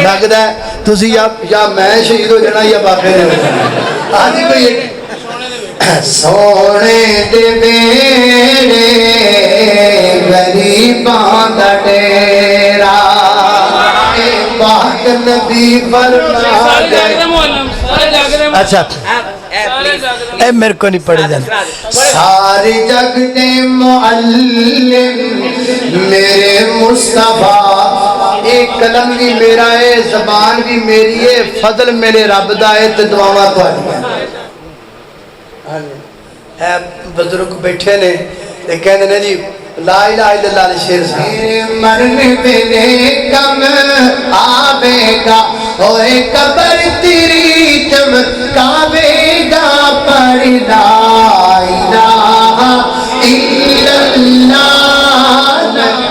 لگتا ہے تسی یا میں شہید ہو جانا یا بابے نے ہو جانا. آج کوئی سونے دے بیڑے غریباں دا ڈیرا پاک نبی فرما گئے. اچھا اے میرے کو نہیں پڑھے جانا. سارے جگ دے معلم میرے مصطفیٰ، ایک قلم بھی میرا ہے، زبان بھی میری ہے، فضل میرے رب دا ہے تے دعاواں تہاڈیاں. ہے بزرگ بیٹھے نے تے کہندے نے جی لا الہ الا اللہ علیہ شیر صاحب مرنے پہ کم آوے گا ہوئے قبر تیری چمکاوے گا پر لا الہ الا اللہ.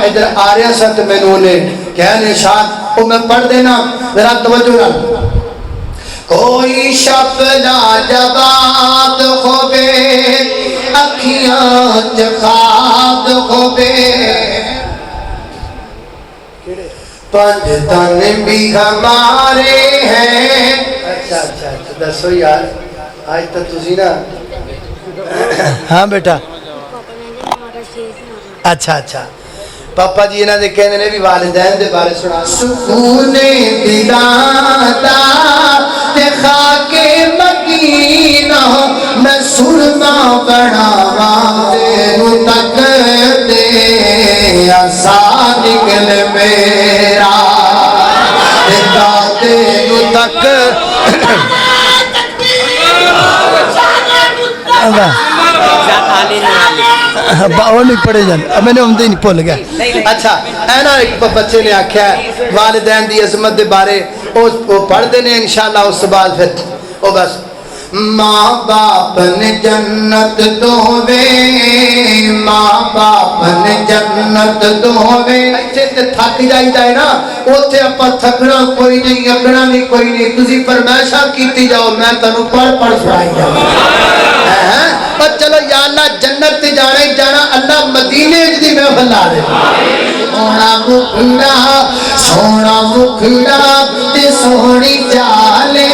ادھر آ رہا ساتھ میں نے کہنے شاید وہ میں پڑھ دینا ذرا توجہ رہا. کوئی شب لاجواب ہوئے اکھیاں خواب ہوئے پنج تن بھی ہمارے ہیں. اچھا دسو یار آج تو تسی نا. ہاں بیٹا اچھا پاپا جی انہاں دے کہندے نے بھی والدین دے بارے سنا. سکون دلاں دا تے خاک مدینہ میں سرما بڑھاواں تینوں تک دے آسان نکل میرا تینوں تک. وہ نہیں پڑھے جانے میں نے ہم نہیں بھول گیا. اچھا اے نا ایک بچے نے آکھیا ہے والدین دی عظمت دے بارے وہ پڑھ دینے انشاءاللہ. اس بعد پھر وہ بس ماں باپ نے جنت دووے ماں باپ نے جنت دووے. ایسے تے تھک جائیدا ہے نا اوتھے اپا تھکنا کوئی نہیں اگنا بھی کوئی نہیں. تسی فرمائشاں کیتی جاؤ میں تانوں پڑھ سنائی جاؤں. اور چلو یا اللہ جنت تے جانا ہی جانا اللہ مدینے دی محفل لا دے. سونا مکھڑا تے سونی چالے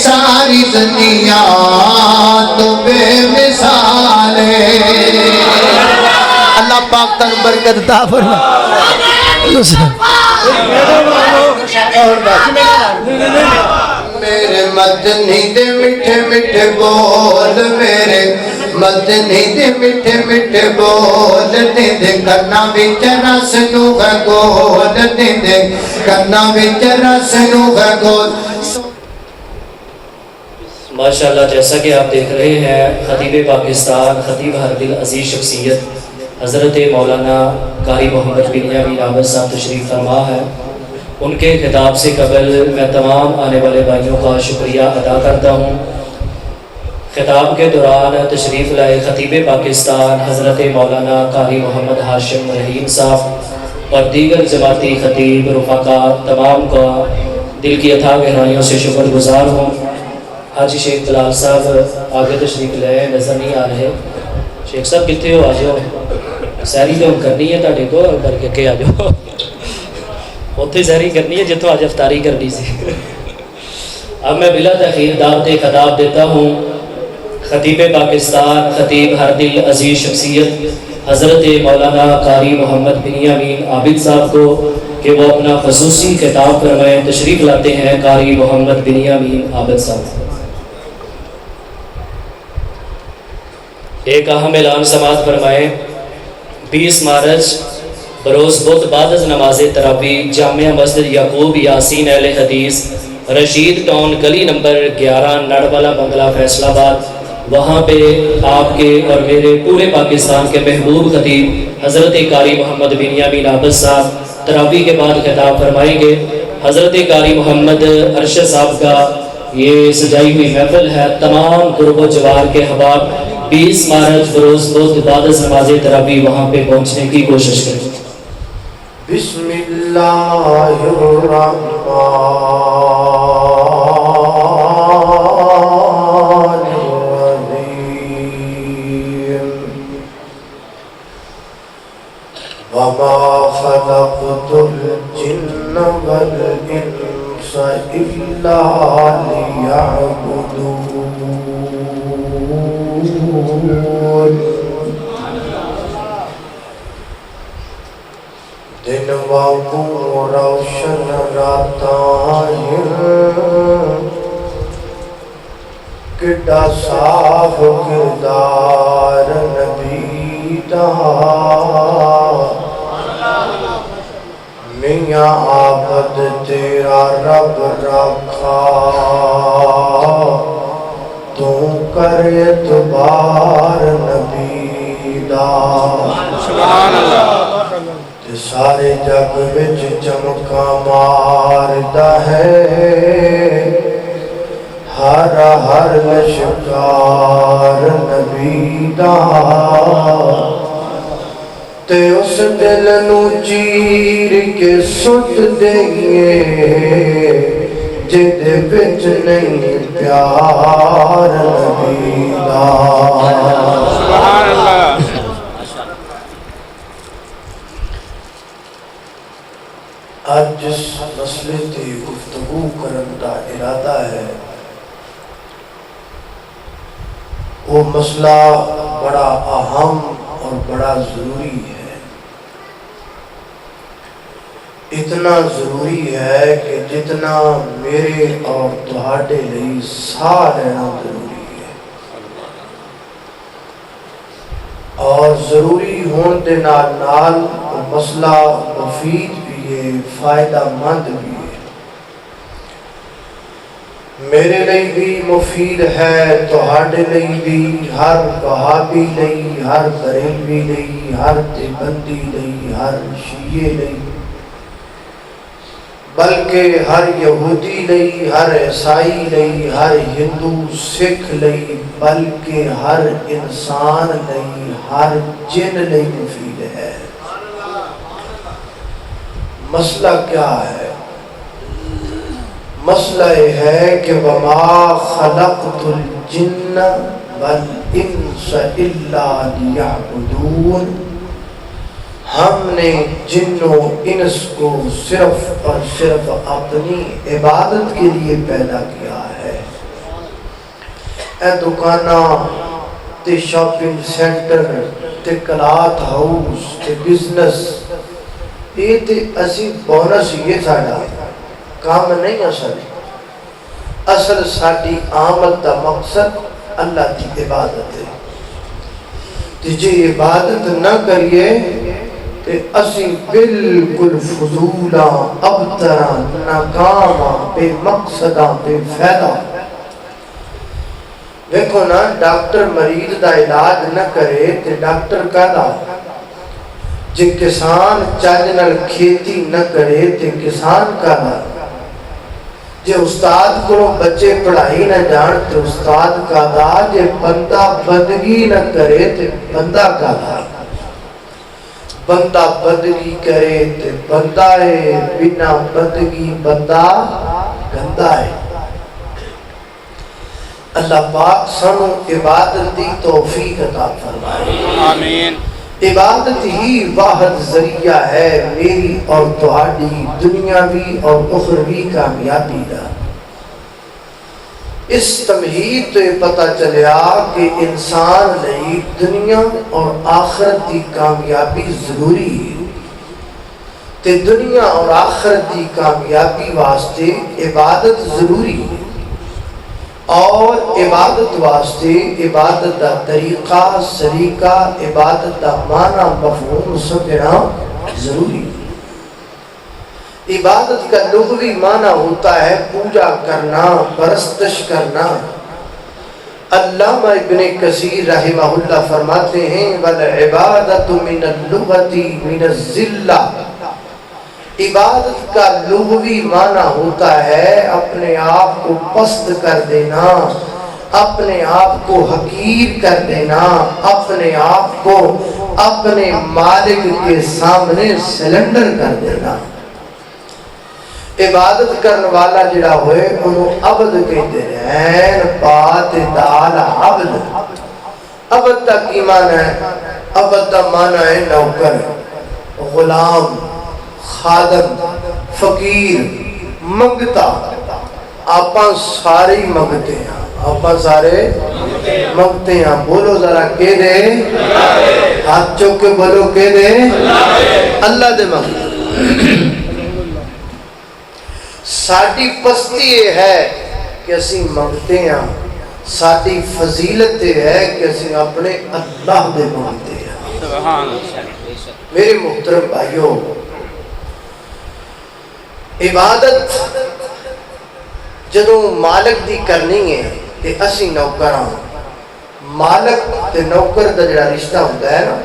ساری دنیا تو بے مثال ہے. اللہ پاک تن برکت عطا فرمائے. میرے مدنی دے میٹھے میٹھے بول میرے مدنی دے میٹھے میٹھے بول دے کرنا وچ رس نو گول دے کرنا وچ رس نو گول. ماشاءاللہ جیسا کہ آپ دیکھ رہے ہیں خطیب پاکستان خطیب ہر دل عزیز شخصیت حضرت مولانا قاری محمد بنیامین عابد صاحب تشریف فرما ہے. ان کے خطاب سے قبل میں تمام آنے والے بھائیوں کا شکریہ ادا کرتا ہوں. خطاب کے دوران تشریف لائے خطیب پاکستان حضرت مولانا قاری محمد ہاشم رحیم صاحب اور دیگر جماعتی خطیب رفقا تمام کا دل کی اتھاہ گہرائیوں سے شکر گزار ہوں. حاجی شیخ بلال صاحب آگے تشریف لائے نظر نہیں آ رہے. شیخ صاحب کتنے ہو؟ آ جاؤ سیری تو کرنی ہے تاڑے کو کر کے کہ آ جاؤ اتنے سیری کرنی ہے جتوں آج افطاری کرنی سی. اب میں بلا تاخیر دعوت خطاب دیتا ہوں خطیب پاکستان خطیب ہر دل عزیز شخصیت حضرت مولانا قاری محمد بنیامین عابد صاحب کو کہ وہ اپنا خصوصی خطاب فرمائیں. تشریف لاتے ہیں قاری محمد بنیامین عابد صاحب. ایک اہم اعلان سماعت فرمائیں. 20 مارچ بروز بدھ بعد از نماز تراویح جامعہ مسجد یعقوب یاسین اہل حدیث رشید ٹاؤن گلی نمبر 11 نڑوالا بنگلہ فیصل آباد. وہاں پہ آپ کے اور میرے پورے پاکستان کے محبوب خطیب حضرت قاری محمد بنیامین عابد صاحب تراویح کے بعد خطاب فرمائیں گے. حضرت قاری محمد ارشد صاحب کا یہ سجائی ہوئی محفل ہے. تمام قرب و جوار کے احباب 20 مارچ بروز بدھ بعد از نماز تراویح وہاں پہ پہنچنے کی کوشش کریں. بسم اللہ الرحمن وما خلقت الجن والإنس إلا ليعبدون دن واگوں روشن راتاں کڈا صاف کردار نبی دا میاں عابد تیرا رب رکھا تو کر اعتبار نبی دا سبحان اللہ سارے جگ وچ چمکا ماردا ہے ہر ہر لشکار نبی دا تے اس دل نو چیر کے سٹ دئیے جد وچ نہیں پیار نبی دا سبحان اللہ آج جس مسئلے تے گفتگو کرن دا ارادہ ہے وہ مسئلہ بڑا اہم اور بڑا ضروری ہے اتنا ضروری ہے کہ جتنا میرے اور تہاڈے لئی ساہ لینا ضروری ہے اور ضروری ہون دے نال نال وہ مسئلہ مفید بھی ہے فائدہ مند بھی ہے میرے لئی بھی مفید ہے تہاڈے لئی بھی ہر وہابی لئی ہر بریلوی لئی ہر دیوبندی لئی ہر شیعہ لئی بلکہ ہر یہودی لئی ہر عیسائی لئی ہر ہندو سکھ لئی بلکہ ہر انسان لئی ہر جن لئی مفید ہے مسئلہ کیا ہے مسئلہ یہ ہے کہ وَمَا خَلَقْتُ الْجِنَّ وَالْإِنسَ إِلَّا لِيَعْبُدُونَ ہم نے جن و انس کو صرف اور صرف اپنی عبادت کے لیے پیدا کیا ہے اے دکانہ تے شاپنگ سینٹر تے کلات ہاؤس تے بزنس یہ تے اسی بونس یہ ساڑا کام نہیں اصل ساڑی آمد دا مقصد اللہ کی عبادت ہے تجھے عبادت نہ کریے تے اسی بالکل فضولا ابترا ناکاما بے مقصدہ بے فیدہ دیکھو نا ڈاکٹر مریض دا علاج نہ کرے تے ڈاکٹر کہدا جے کسان چاجنل کھیتی نہ کرے تے کسان کہدا جے استاد کو بچے پڑھائی نہ جان تے استاد کہدا جے بندہ بندگی نہ کرے تے بندہ کہدا بندہ بندگی کرے تے بندہ ہے بنا بندگی بندہ گندہ ہے اللہ پاک سنو عبادت دی توفیق عطا فرمائے آمین عبادت ہی واحد ذریعہ ہے میری اور تہاڈی دنیاوی اور اخروی کامیابی دا اس تمہید تو پتہ چلیا کہ انسان لئی دنیا اور آخرت دی کامیابی ضروری ہے تے دنیا اور آخرت دی کامیابی واسطے عبادت ضروری ہے اور عبادت واسطے عبادت دا طریقہ سلیقہ عبادت دا معنی مفہوم سمجھنا ضروری ہے عبادت کا لغوی معنی ہوتا ہے پوجا کرنا پرستش کرنا علامہ ابن کثیر رحمہ اللہ فرماتے ہیں وَالْعِبَادَةُ مِنَ اللُّغَةِ مِنَ الزِّلَّةِ عبادت کا لغوی معنی ہوتا ہے اپنے آپ کو پست کر دینا اپنے آپ کو حقیر کر دینا اپنے آپ کو اپنے مالک کے سامنے سلنڈر کر دینا عبادت کرنے والا جڑا ہوئے انہوں عبد کہتے ہیں بات دال عبد عبد تک ایمان ہے عبد تا معنی ہے نوکر غلام خادم فقیر منگتا آپ سارے ہی منگتے ہیں آپ سارے منگتے ہیں بولو ذرا کہ دے ہاتھ چوک کے بولو کہ دے اللہ دے منگتے ساڑی پستی یہ ہے کہ اسی منگتے ہیں ساڑی فضیلت یہ ہے کہ اسی اپنے اللہ دے منگتے ہیں میرے محترم بھائیوں عبادت جدوں مالک دی کرنی ہے تے اسی نوکراں مالک تے نوکر دا جڑا رشتہ ہوتا ہے نا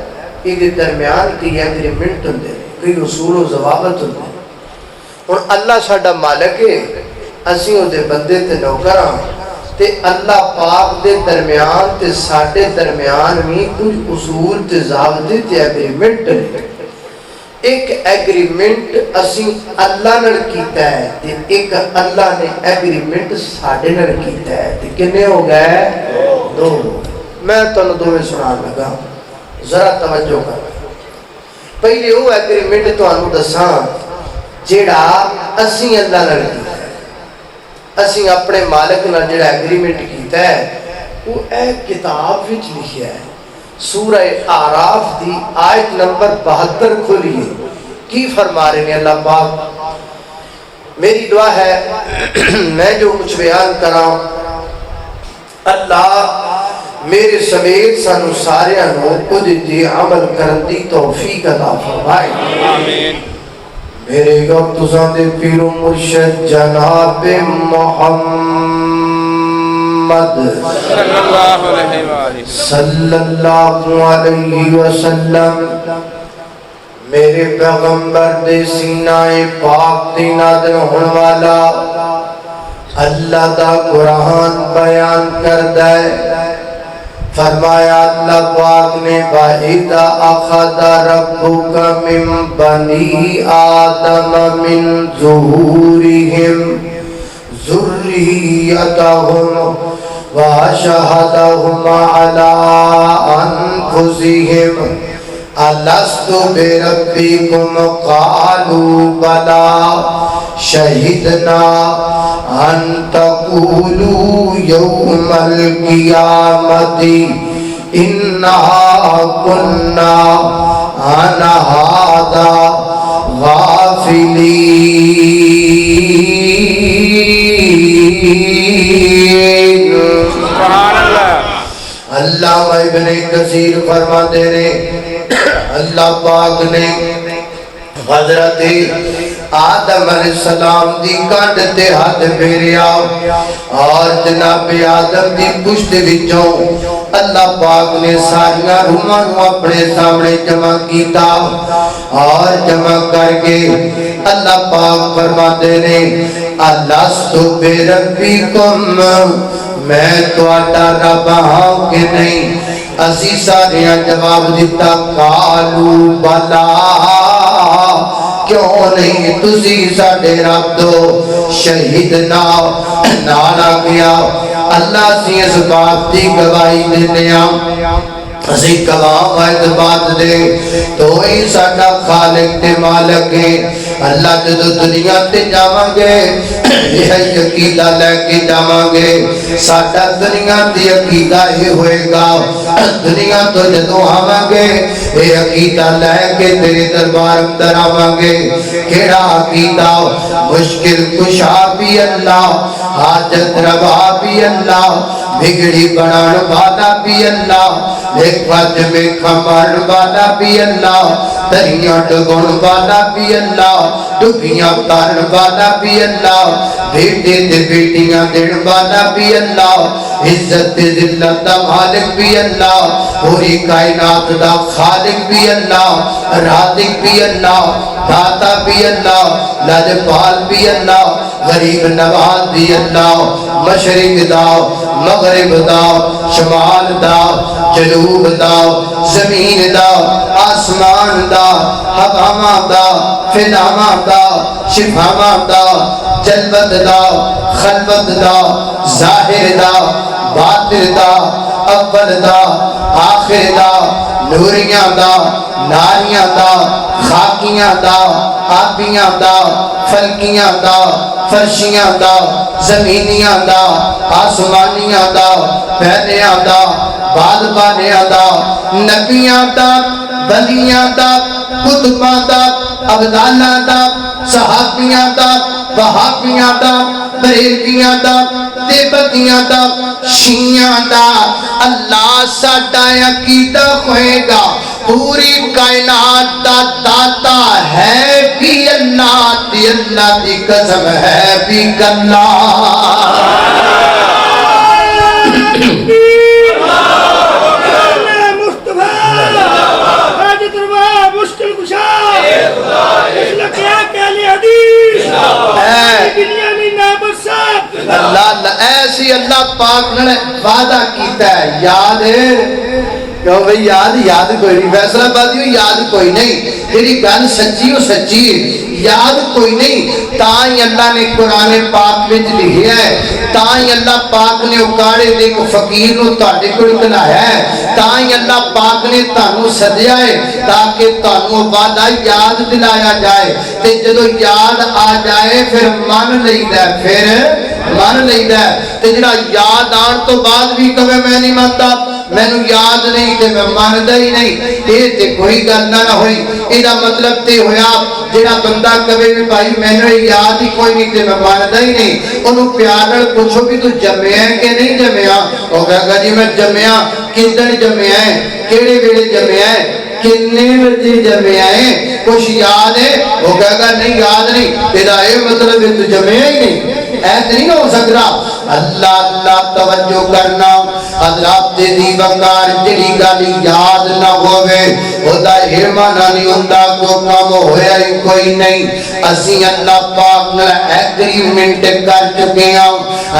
یہ درمیان کی ایگریمنٹ ہوندے کوئی اصول و ضوابط ہوندے ہن اللہ ساڈا مالک ہے اسی او دے بندے تے نوکراں تے اللہ پاک دے درمیان تے ساڈے درمیان بھی کچھ اصول تے ضابطے تے ایگریمنٹ ہے ایک ایگریمنٹ اسی اللہ نال کیتا ہے تے ایک اللہ نے ایگریمنٹ ساڈے نال کیتا ہے تے کنے ہو گئے دو میں تانوں دوویں سنان لگا ذرا توجہ کر پہلے وہ ایگریمنٹ تانوں دساں جیڑا اسی اللہ نال کیتا ہے اسی اپنے مالک نال جیڑا ایگریمنٹ کیتا ہے وہ ایک کتاب وچ لکھیا ہے سورہ اعراف دی آیت نمبر 72 کھولیے کی فرما رہے ہیں اللہ پاک میری دعا ہے میں جو کچھ بیان کراں اللہ میرے سمیت سانو سارے انو خود دی عمل کرن دی توفیق عطا فرمائے آمین میرے گفتگو دے پیر و مرشد جناب محمد صلی اللہ علیہ وسلم میرے پیغمبر دے سینہ پاک دی نادر ہونے والا اللہ دا قرآن بیان کردہ ہے فرمایا اللہ پاک نے وَإِذَا أَخَذَ رَبُّكَ مِن بَنِي آدَمَ مِن ظُهُورِهِمْ ذُرِّيَّتَهُمْ وَأَشْهَدَهُمْ عَلَىٰ أَنفُسِهِمْ أَلَسْتُ بِرَبِّكُمْ قَالُوا بَلَىٰ شَهِدْنَا أن تقولوا يوم القيامة إنا كنا عن هذا غافلين اللہ ابن کثیر فرماتے ہیں اللہ پاک نے حضرت آدم علیہ السلام دی کانڈ تے ہاتھ پھیریا اور جناب آدم دی پشت وچوں اللہ پاک نے ساریاں روحاں نوں اپنے سامنے جمع کیتا اور جمع کر کے اللہ پاک فرماتے نے الست بربکم میں تہاڈا رب ہاں کہ نہیں اسی ساریاں جواب دیتا قالوا بلا کیوں نہیں تسی ساڈے رب دو شہیدنا نالا گیا اللہ سی اس بات دی گواہی دینے اسی گواہ وید بات دے تو ہی ساڈا خالق تے مالک ہے اللہ جدو دنیا تے جاواں گے یہ عقیدہ لے کے جاواں گے ساڈا دنیا دی عقیدہ یہ ہوئے گا دنیا تو جدو آواں گے یہ عقیدہ لے کے تیرے دربار اندر آواں گے کیڑا عقیدہ مشکل کشا بھی اللہ حاجت روا بھی اللہ بگڑی بنان والا بھی اللہ وج میں کھمن والا بھی اللہ دریاں ڈگون والا بھی اللہ ڈبیاں تارن والا بھی اللہ بیٹے تے بیٹیاں دین والا بھی اللہ عزت تے ذلت دا مالک بھی اللہ پوری کائنات دا خالق بھی اللہ رازق بھی اللہ داتا بھی اللہ لاجپال بھی اللہ غریب نواز بھی اللہ مشرق دا مغرب دا شمال دا جنوب دا زمین دا آسمان دا حواما دا فناما دا شفاما دا جلوت دا خلوت دا ظاہر دا باطن دا اول دا آخر دا نوریاں دا ناریاں دا خاکیاں دا آبیاں دا فلکیاں دا فرشیاں دا زمینیاں دا آسمانیاں دا پہلیاں دا بادبانیاں دا نبیاں دا ولیاں دا قطباں دا ابدالاں دا صحابیاں دا وہابیاں دا بریلویاں دا دیوبندیاں دا شیعیاں دا اللہ ساڈا عقیدہ ہوئے گا پوری کائنات دا داتا ہے بھی اللہ دی اللہ دی قسم ہے بھی اللہ اللہ ایسی اللہ پاک نے وعدہ کیتا ہے یاد ہے کہو بھئی یاد کوئی نہیں فیصلہ بادی یاد کوئی نہیں تیری گل سچی ہو سچی یاد کوئی نہیں تاں اللہ نے قرآن پاک وچ لکھیا ہے تاں اللہ پاک نے اکاڑے دے کو فقیر نو تہاڈے کول کلایا ہے تاں اللہ پاک نے تانوں سدیا ہے تاکہ تانوں وعدہ یاد دلایا جائے تے جدوں یاد آ جائے پھر من لیندا ہے پھر من لیندا ہے تے جڑا یاد آن تو بعد بھی کہے میں نہیں مانتا مینوں یاد نہیں تے میں ماندا ہی نہیں یہ تے کوئی گل نہ ہوئی ایدا مطلب تے ہویا جڑا بندہ کہے بھی بھائی مینوں یاد ہی کوئی نہیں تے میں ماندا ہی نہیں اونوں پیار نال پوچھو بھی تو جمیا ہے کہ نہیں جمیا او کہے گا جی میں جمیا کدن جمیا ہے کیڑے ویلے جمیا ہے کتنے بجے جمیا ہے کچھ یاد ہے وہ کہے گا نہیں یاد نہیں تیرا یہ مطلب ہے تو جمیا ہی نہیں ایسے نہیں ہو سکتا اللہ اللہ توجہ کرنا حضرات دی وقار جڑی گالی یاد نہ ہوئے خدا ہرمانا نہیں ہوتا کو کام ہویا ہی کوئی نہیں اسی اللہ پاک نے ایگریمنٹ کر چکے ہیں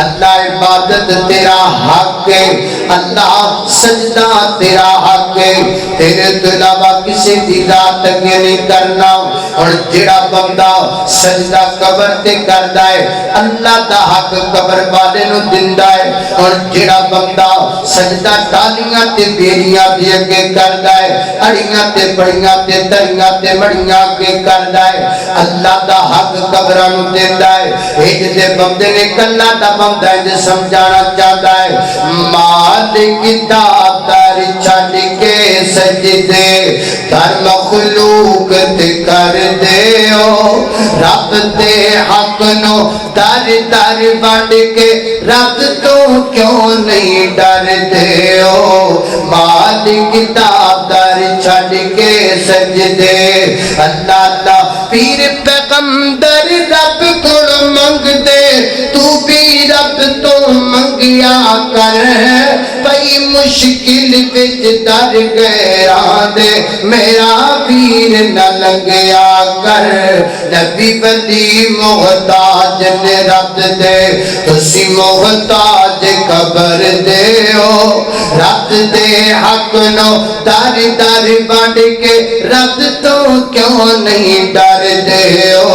اللہ عبادت تیرا حق ہے اللہ سجدہ تیرا حق ہے تیرے تو علاوہ کسی دی ذات کے نہیں کرنا اور جڑا بندہ سجدہ قبر تے کردا ہے اللہ دا حق قبر والے نو دیندا ہے اور جڑا بندہ سجدہ ڈالیاں تے بیڑیاں دے اگے کردا ہے اڑیاں تے بڑیاں تے دریاں تے مڑیاں اگے کردا ہے اللہ دا حق قبراں نو دیندا ہے اے جے بندے نے کلا دا بندہ اے سمجھانا چاہتا ہے مالک دا در چھڈ کے سجدے در مخلوق تے کر دیو رب دے حق نو در در بڑھ کے رب تو کیوں نہیں ڈر دیو مالک دا در چھڈ کے سجدے اللہ اللہ پیر پیغمبر رب کو منگ دے تو بھی رب تو منگیا کر پئی مشکل وچ در غیراں دے میرا پیر نہ لگیا کر نبی ولی محتاج نے رب دے تسی محتاج قبر دیو رب دے حق نو در در بڑھ کے رب تو کیوں نہیں ڈر دیو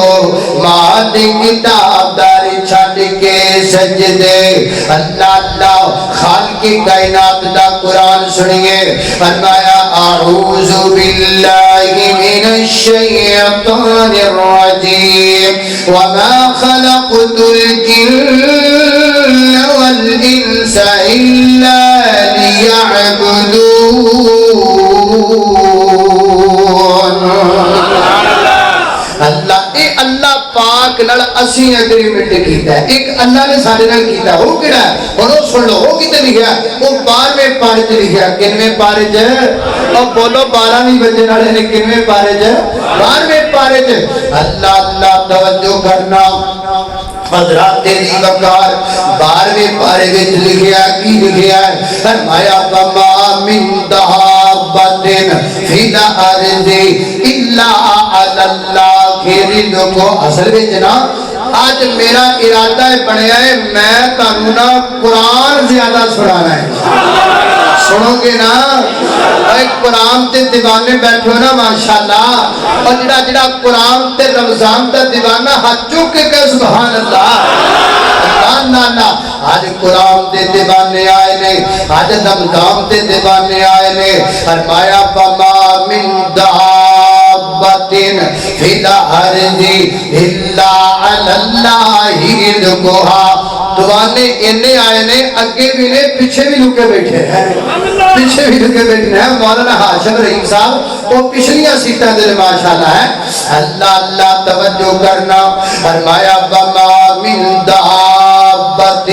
مالک دا در چھڈ کے سجدے اللہ اللہ خالق کائنات دا قرآن سنیے فرمایا اعوذ باللہ من الشیطان الرجیم وما خلقت الجن والانس الا لیعبدون اللہ اے اللہ پاک نال اسی ایگریمنٹ کیتا ہے ایک اللہ نے سارے نال کیتا ہے وہ کیڑا ہے اور وہ سن لو وہ کتے لکھیا وہ 12ویں پارے تے لکھیا کنویں پارے تے اور بولو 12ویں بجے والے نے کنویں پارے تے 12ویں پارے تے اللہ اللہ توجہ کرنا حضرات تیری وقار 12ویں پارے وچ لکھیا کی لکھیا ہے فرمایا وما من دابۃ فی الارض الا علی اللہ رزقو اصل وچ نا آج میرا ارادہ بنیا ہے میں تانوں نا قرآن زیادہ سنانا ہے سنو گے نا ایک قرآن تے دیوانے بیٹھو نا ماشاءاللہ اور جڑا جڑا قرآن تے رمضان تے دیوانہ ہاتھ چوک کے سبحان اللہ نا آج قرآن تے دیوانے آئے نے آج رمضان تے دیوانے آئے نے فرمایا وما من دابۃ فی الارض الا اللہ رزقھا دوانے انے آئے نے اگے بھی نے پیچھے بھی لکے بیٹھے ہیں پیچھے بھی لکے بیٹھے ہیں مولانا ہاشم رحیم صاحب وہ پچھلیاں سیٹاں دے ماشاءاللہ ہے اللہ اللہ توجہ کرنا فرمایا وما من دابۃ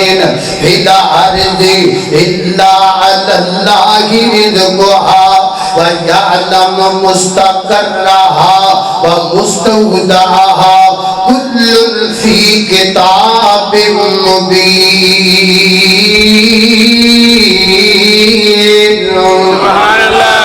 فی الارض الا علی اللہ رزقھا وَيَعْلَمُ مُسْتَقَرَّهَا وَمُسْتَوْدَعَهَا كُلٌّ فِي كِتَابٍ مُبِينٍ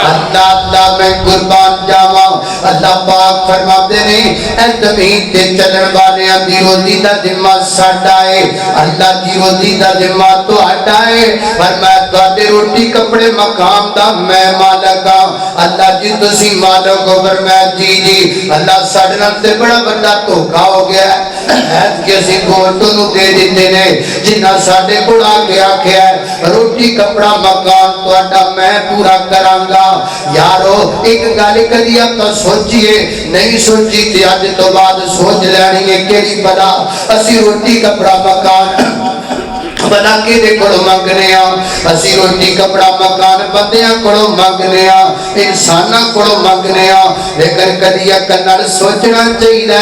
اللہ اللہ میں قربان جاواں اللہ پاک فرماتے ہیں اے زمین تے چلن والے دی روزی دا ذمہ ساڈا ہے اللہ دی روزی دا ذمہ تہاڈا ہے فرمایا تواڈے روٹی کپڑے مقام دا میں مالک ہاں اللہ جی تسی مالک ہو فرمایا جی جی اللہ ساڈے نال تے بڑا بڑا دھوکا ہو گیا ہے کہ اسی گھوٹوں نو دے دیتے نے جنہ ساڈے کول آ کے آکھیا ہے روٹی کپڑا مکان تہاڈا میں پورا کراں گا یارو ایک گل کری اپنا سوچیے نہیں سوچی تے اج تو بعد سوچ لینی ہے کیڑی بلا اسی روٹی کپڑا مکان بنا کے دے کڑو مانگنے اسی روٹی کپڑا مکان بندیاں کڑو مانگنے انساناں کڑو مانگنے لیکن کدیا کنال سوچنا چاہیے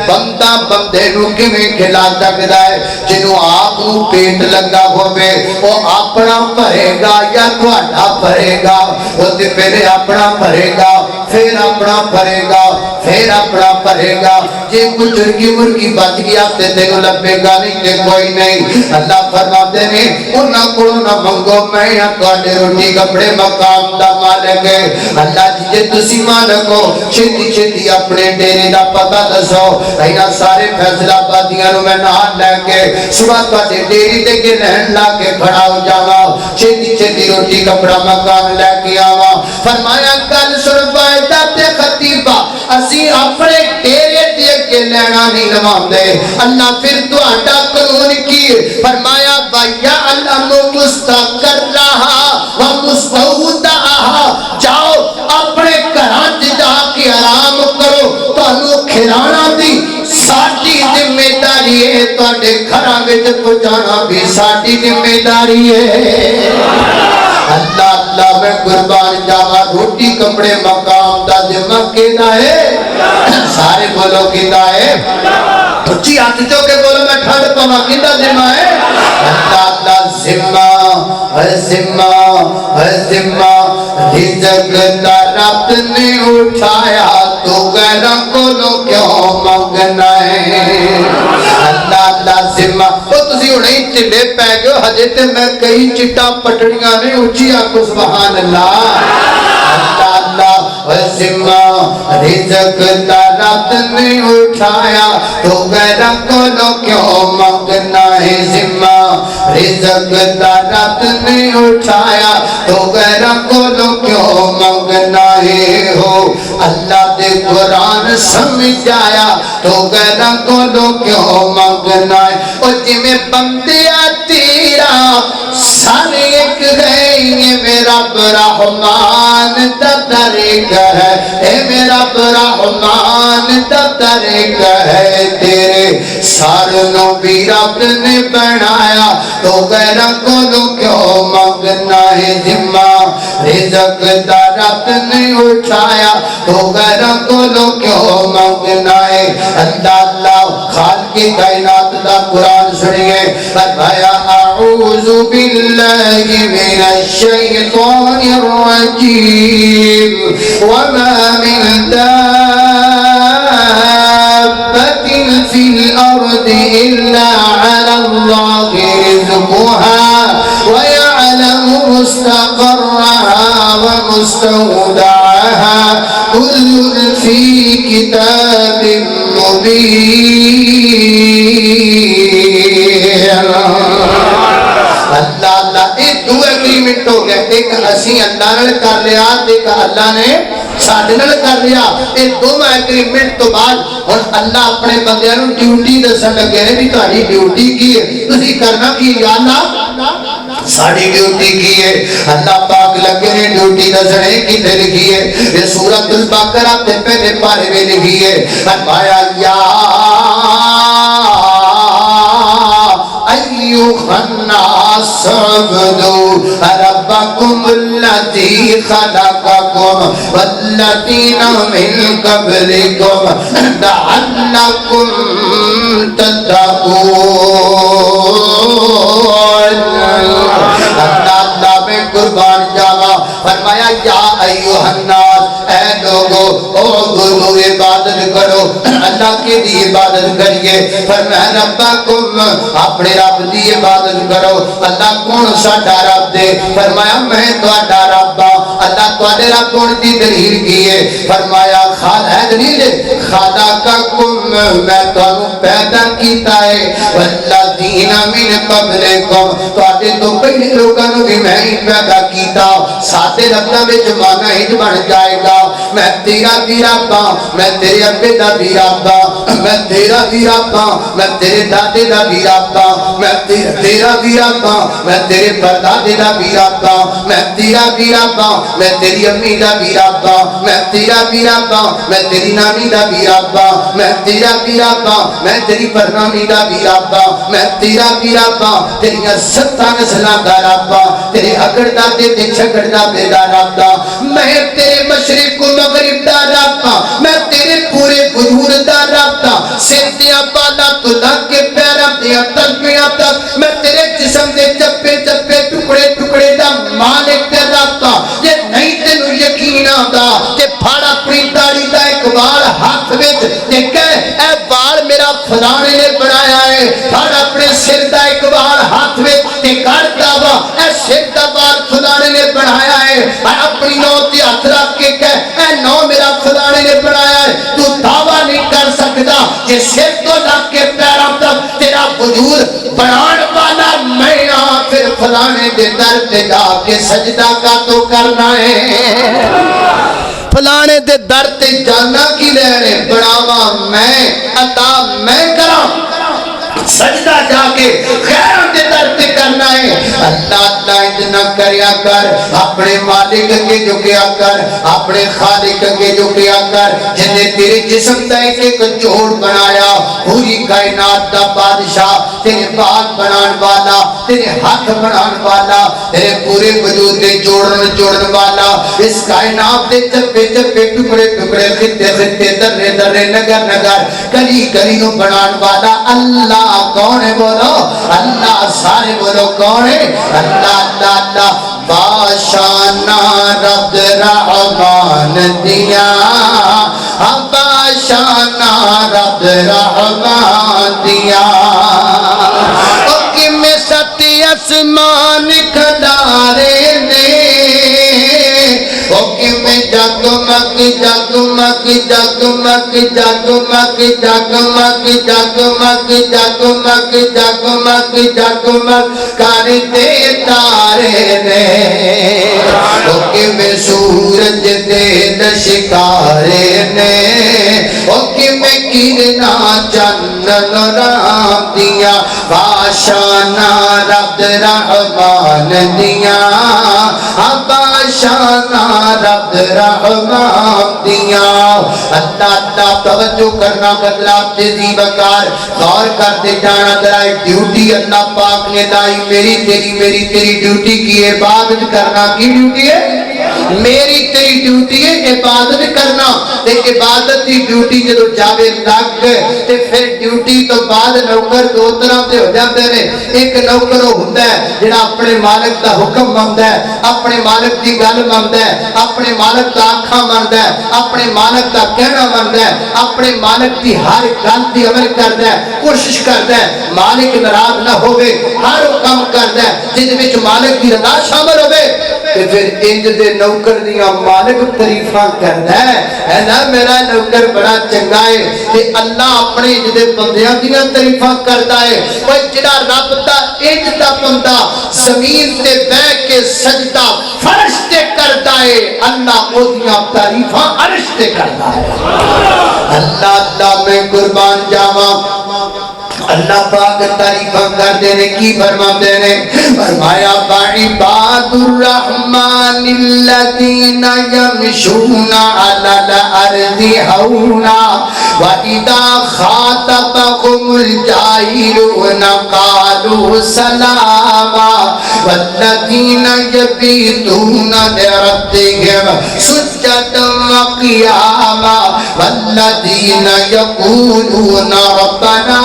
بندہ بندے نو کیویں کھلا سکدا ہے جنوں آپ نو پیٹ لگا ہوے او اپنا بھرے گا یا تہاڈا بھرے گا او تے پہلے اپنا بھرے گا پھر اپنا بھرے گا پھر اپنا بھرے گا جے کوئی چرگی مرگی بچ گیا تے تینوں لبے گا نہیں تے کوئی نہیں اللہ فرماتے ہیں انہاں کولوں نہ منگو میں تواڈے روٹی کپڑے مقام دا مالک ہے اللہ جی جے تسی مالک ہو چھتی چھتی اپنے ڈیرے دا پتہ دسو اینا سارے فیصلہ آبادیاں نو میں نال لے کے صبح تواڈے ڈیری تے کے لہن لا کے کھڑا ہو جاواں چھتی چھتی روٹی کپڑا مکان لے کے آواں فرمایا گل سن فائدہ تے خطیبہ اسی اپنے ڈیرے تے کے لینا نہیں لواندے اللہ پھر تہاڈا قانون کی فرمایا وَيَعْلَمُ مُسْتَقَرَّهَا وَمُسْتَوْدَعَهَا جاؤ اپنے گھراں جا کے آرام کرو تانوں کھلانا بھی ساڈی ذمہ داری ہے تواڈے گھراں وچ پہنچانا بھی ساڈی ذمہ داری ہے اللہ اللہ میں قربان جاواں روٹی کپڑے مقام دا ذمہ کیدا ہے سارے بولو کیدا ہے اچھی ہاتھ چو کے بولو میں ٹھنڈ پاواں کیدا ذمہ ہے اللہ اللہ ذمہ ذمہ رزق دا رب نے اٹھایا تو غیروں کو کیوں مانگنا ہے اللہ اللہ ذمہ او تسی ہن ہی چڑے پے گئے ہجے تے میں کئی چٹا پٹڑیاں نے اچھی آکھو سبحان اللہ اللہ اللہ ذمہ رزق دا رب نے اٹھایا تو غیروں کو کیوں مانگنا ہے ذمہ رزق دا رب نے اٹھایا تو غیروں کو کیوں مانگنا ہے ہو اللہ دے قرآن سمجھ آیا تو غیروں کو کیوں مانگنا ہے اور جی میں بندیا تیرا سارے ایک گئے یہ میرا رحمان دا طریقہ ہے اے میرا رحمان دا طریقہ ہے تیرے سارنوں بھی رب نے بنایا تو غیروں کو کیوں مانگنا ہے ذمہ رزق دا رب نے اٹھایا تو غیروں کو کیوں مانگنا ہے اللہ اللہ خالق کائنات دا قرآن سنیے فرمایا اعوذ باللہ من الشیطان الرجیم وما من دابة في الأرض إلا على الله رزقها ويعلم مستقرها ومستودعها كل في كتاب مبين اللہ اللہ ایک دو ایگریمنٹ ہو گیا ایک اسی اللہ نے کر لیا ایک اللہ نے ساڈے نال کر لیا یہ دو ایگریمنٹ تو بعد ہن اللہ اپنے بندیاں نوں ڈیوٹی دسن لگے نے بھی تہاڈی ڈیوٹی کی ہے تسی کرنا کی یا اللہ ساڈی ڈیوٹی کی ہے اللہ پاک لگے نے ڈیوٹی دسنے کتے لکھی ہے یہ سورۃ البقرہ تے پہلے پارے میں لکھی ہے فرمایا یا والذین من قبلکم لعلکم تتقون اللہ میں قربان جاوا فرمایا یا ایوہ الناس اے لوگو اعبدوا عبادت کرو اللہ کی دی عبادت کریے فرمایا ربکم اپنے رب دی عبادت کرو اللہ کون ساڈا رب دے فرمایا میں تہاڈا رب ہاں اللہ تہاڈے رب کون دی دلیل کی ہے فرمایا خالق دلیل خلقکم میں تانوں پیدا کیتا ہے والذین من قبلکم تہاڈے تو پہلے لوگاں نوں بھی میں ہی پیدا کیتا ساڈے لفظاں وچ معنی ہی بن جائے گا میں تیرا بھی رب ہاں میں تیرے ابے دا بھی رب ہاں میں تیرا بھی رب ہاں میں تیرے دادے دا بھی رب ہاں میں تیرا بھی رب ہاں میں تیرے پردادے دا بھی رب ہاں میں تیرا بھی رب ہاں میں تیری امی دا بھی رب ہاں میں تیرا بھی رب ہاں میں تیری نانی دا بھی رب ہاں میں تیرا بھی رب ہاں میں تیری پرنامی دا بھی رب ہاں میں تیرا بھی رب ہاں تیریاں 7 نسلاں دا رب ہاں تیرے اگڑ دادے تے چھگڑ دادے دا رب ہاں میں تیرے مشرق و مغرب دا رب ہاں میں تیرے پورے وجود دا رب ہاں سر دیاں بالا تو لگ کے پیراں دیاں تلویاں تک میں تیرے جسم دے چپے چپے ٹکڑے ٹکڑے دا مالک تے رب ہاں یہ نہیں تینوں یقین آتا کہ پھاڑ اپنی داڑھی دا ایک وال ہاتھ وچ تے کہے اے وال میرا فلانے نے بنایا ہے پھاڑ اپنے سر دا ایک وال ہاتھ وچ تے کر دعویٰ اے سر دا وال فلانے نے بنایا ہے اور اپنی نو تے ہاتھ رکھ کے کہے اے نو میرا فلانے نے بنایا ہے تو دعویٰ نہیں کر سکتا کہ سر تو لگ کے پیروں تک تیرا وجود بنان والا میں ہاں پھر فلانے دے در پہ جا کے سجدہ کا تو کرنا ہے فلانے دے در تے جانا کی لہرے بڑھاوا میں عطا میں کرا سجدہ جا کے غیروں دے در پہ کرنا ہے اللہ اللہ اتنا کریا کر اپنے مالک کے جو کیا کر اپنے خالق کے جو کیا کر جن نے تیرے جسم دا ایک جوڑ بنایا پوری کائنات دا بادشاہ تیرے بال بنان والا تیرے ہاتھ بنان والا تیرے پورے وجود دے جوڑن والا اس کائنات دے چپے چپے ٹکڑے ٹکڑے خطے خطے درے درے نگر نگر گلی گلی نو بنان والا اللہ کون ہے بولو اللہ سارے بولو کون ہے اللہ اللہ اللہ باشانہ رب رحمان دیا باشانہ رب رحمان دیا اوکی میں ستی اسمان کھدارے نے اوکی میں جگمگ جگمگ جگمگ جگمگ جگمگ جگمگ جگمگ جگمگ جگمگ کرتے تارے نے اوکی میں سورج دے لشکارے نے اوکی میں کرنا چندن رام دیا باشانہ رب رحمان دیا باشانہ رب رحمان دیا اللہ اللہ توجہ کرنا بدلا تیزی بکار غور کرتے جانا درائی ڈیوٹی اللہ پاک نے لائی میری تیری ڈیوٹی کی عبادت کرنا کی ڈیوٹی ہے میری تیری ڈیوٹی ہے عبادت کرنا تے عبادت دی ڈیوٹی جدو جاوے لگ گئے تے پھر ڈیوٹی تو بعد نوکر دو طرح سے ہو جاتے ہیں ایک نوکر ہوتا ہے جڑا اپنے مالک دا حکم مانتا ہے اپنے مالک دی گل مانتا ہے اپنے مالک دا آنکھاں مانتا ہے اپنے مالک دا کہنا مانتا ہے اپنے مالک دی ہر گل دی عمل کرتا ہے کوشش کرتا ہے مالک ناراض نہ ہوئے ہر کام کرتا ہے جس وچ مالک دی رضا شامل ہوئے تے پھر انج دے نوکر دیاں مالک تعریفاں کردا ہے نا میرا نوکر بڑا چنگا ہے تے اللہ اپنے جدے بندیاں دیاں تعریفاں کردا ہے اوے جڑا رب دا انج دا بندہ زمین تے بیٹھ کے سجدہ فرش تے کردا ہے اللہ او دیاں تعریفاں عرش تے کردا ہے اللہ اللہ میں قربان جاواں اللہ پاک تعریفاں کر دینے کی فرما دینے فرمایا وَعِبَادُ الرَّحْمَنِ الَّذِينَ يَمْشُونَ عَلَى الْأَرْضِ هَوْنًا وَإِذَا خَاطَبَهُمُ الْجَاهِلُونَ قَالُوا سَلَامًا والذین یبیتون لربهم سجدا وقیاما والذین یقولون ربنا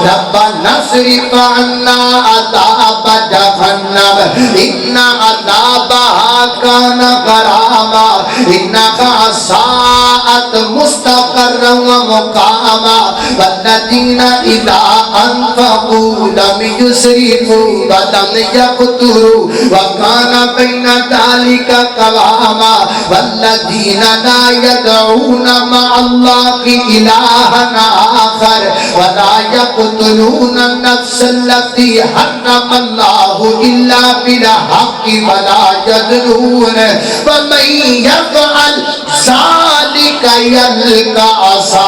ربنا اصرف عنا عذاب جہنم ان عذابها كان غراما انها ساءت مستقرا ومقاما والذین اذا انفقوا لم يسرفوا ولم يقتروا وكان بين ذلك قواما والذین لا يدعون مع الله إلها آخر ولا يقتلون النفس التي حرم الله إلا بالحق ولا يزنون ومن يفعل ذلك يلقى عصاما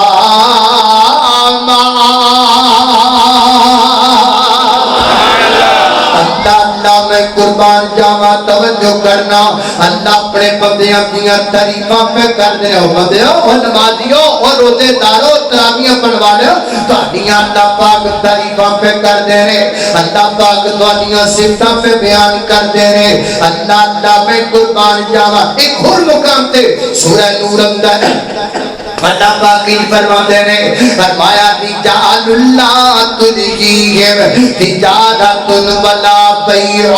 اللہ میں قربان جاواں توجہ کرنا اللہ اپنے بندیاں دیاں تعریفاں پہ کر دے ہو بندیو اور نمازیوں اور روزے داروں تراویحاں پڑھوالیو تہاڈیاں اللہ پاک تعریفاں پہ کر دے رہے اللہ پاک تہاڈیاں صفتاں پہ بیان کر دے رہے اللہ میں قربان جاواں ایک اور مقام تے سورہ نور اندر اللہ پاک فرماتے ہیں فرمایا رجال اللہ تلہیہم تجارت ولا بیع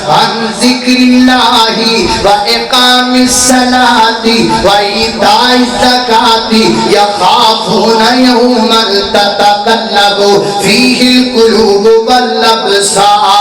عن ذکر اللہ واقام الصلاۃ وایتاء الزکاۃ یخافون یوما تتقلب فیہ القلوب والابصار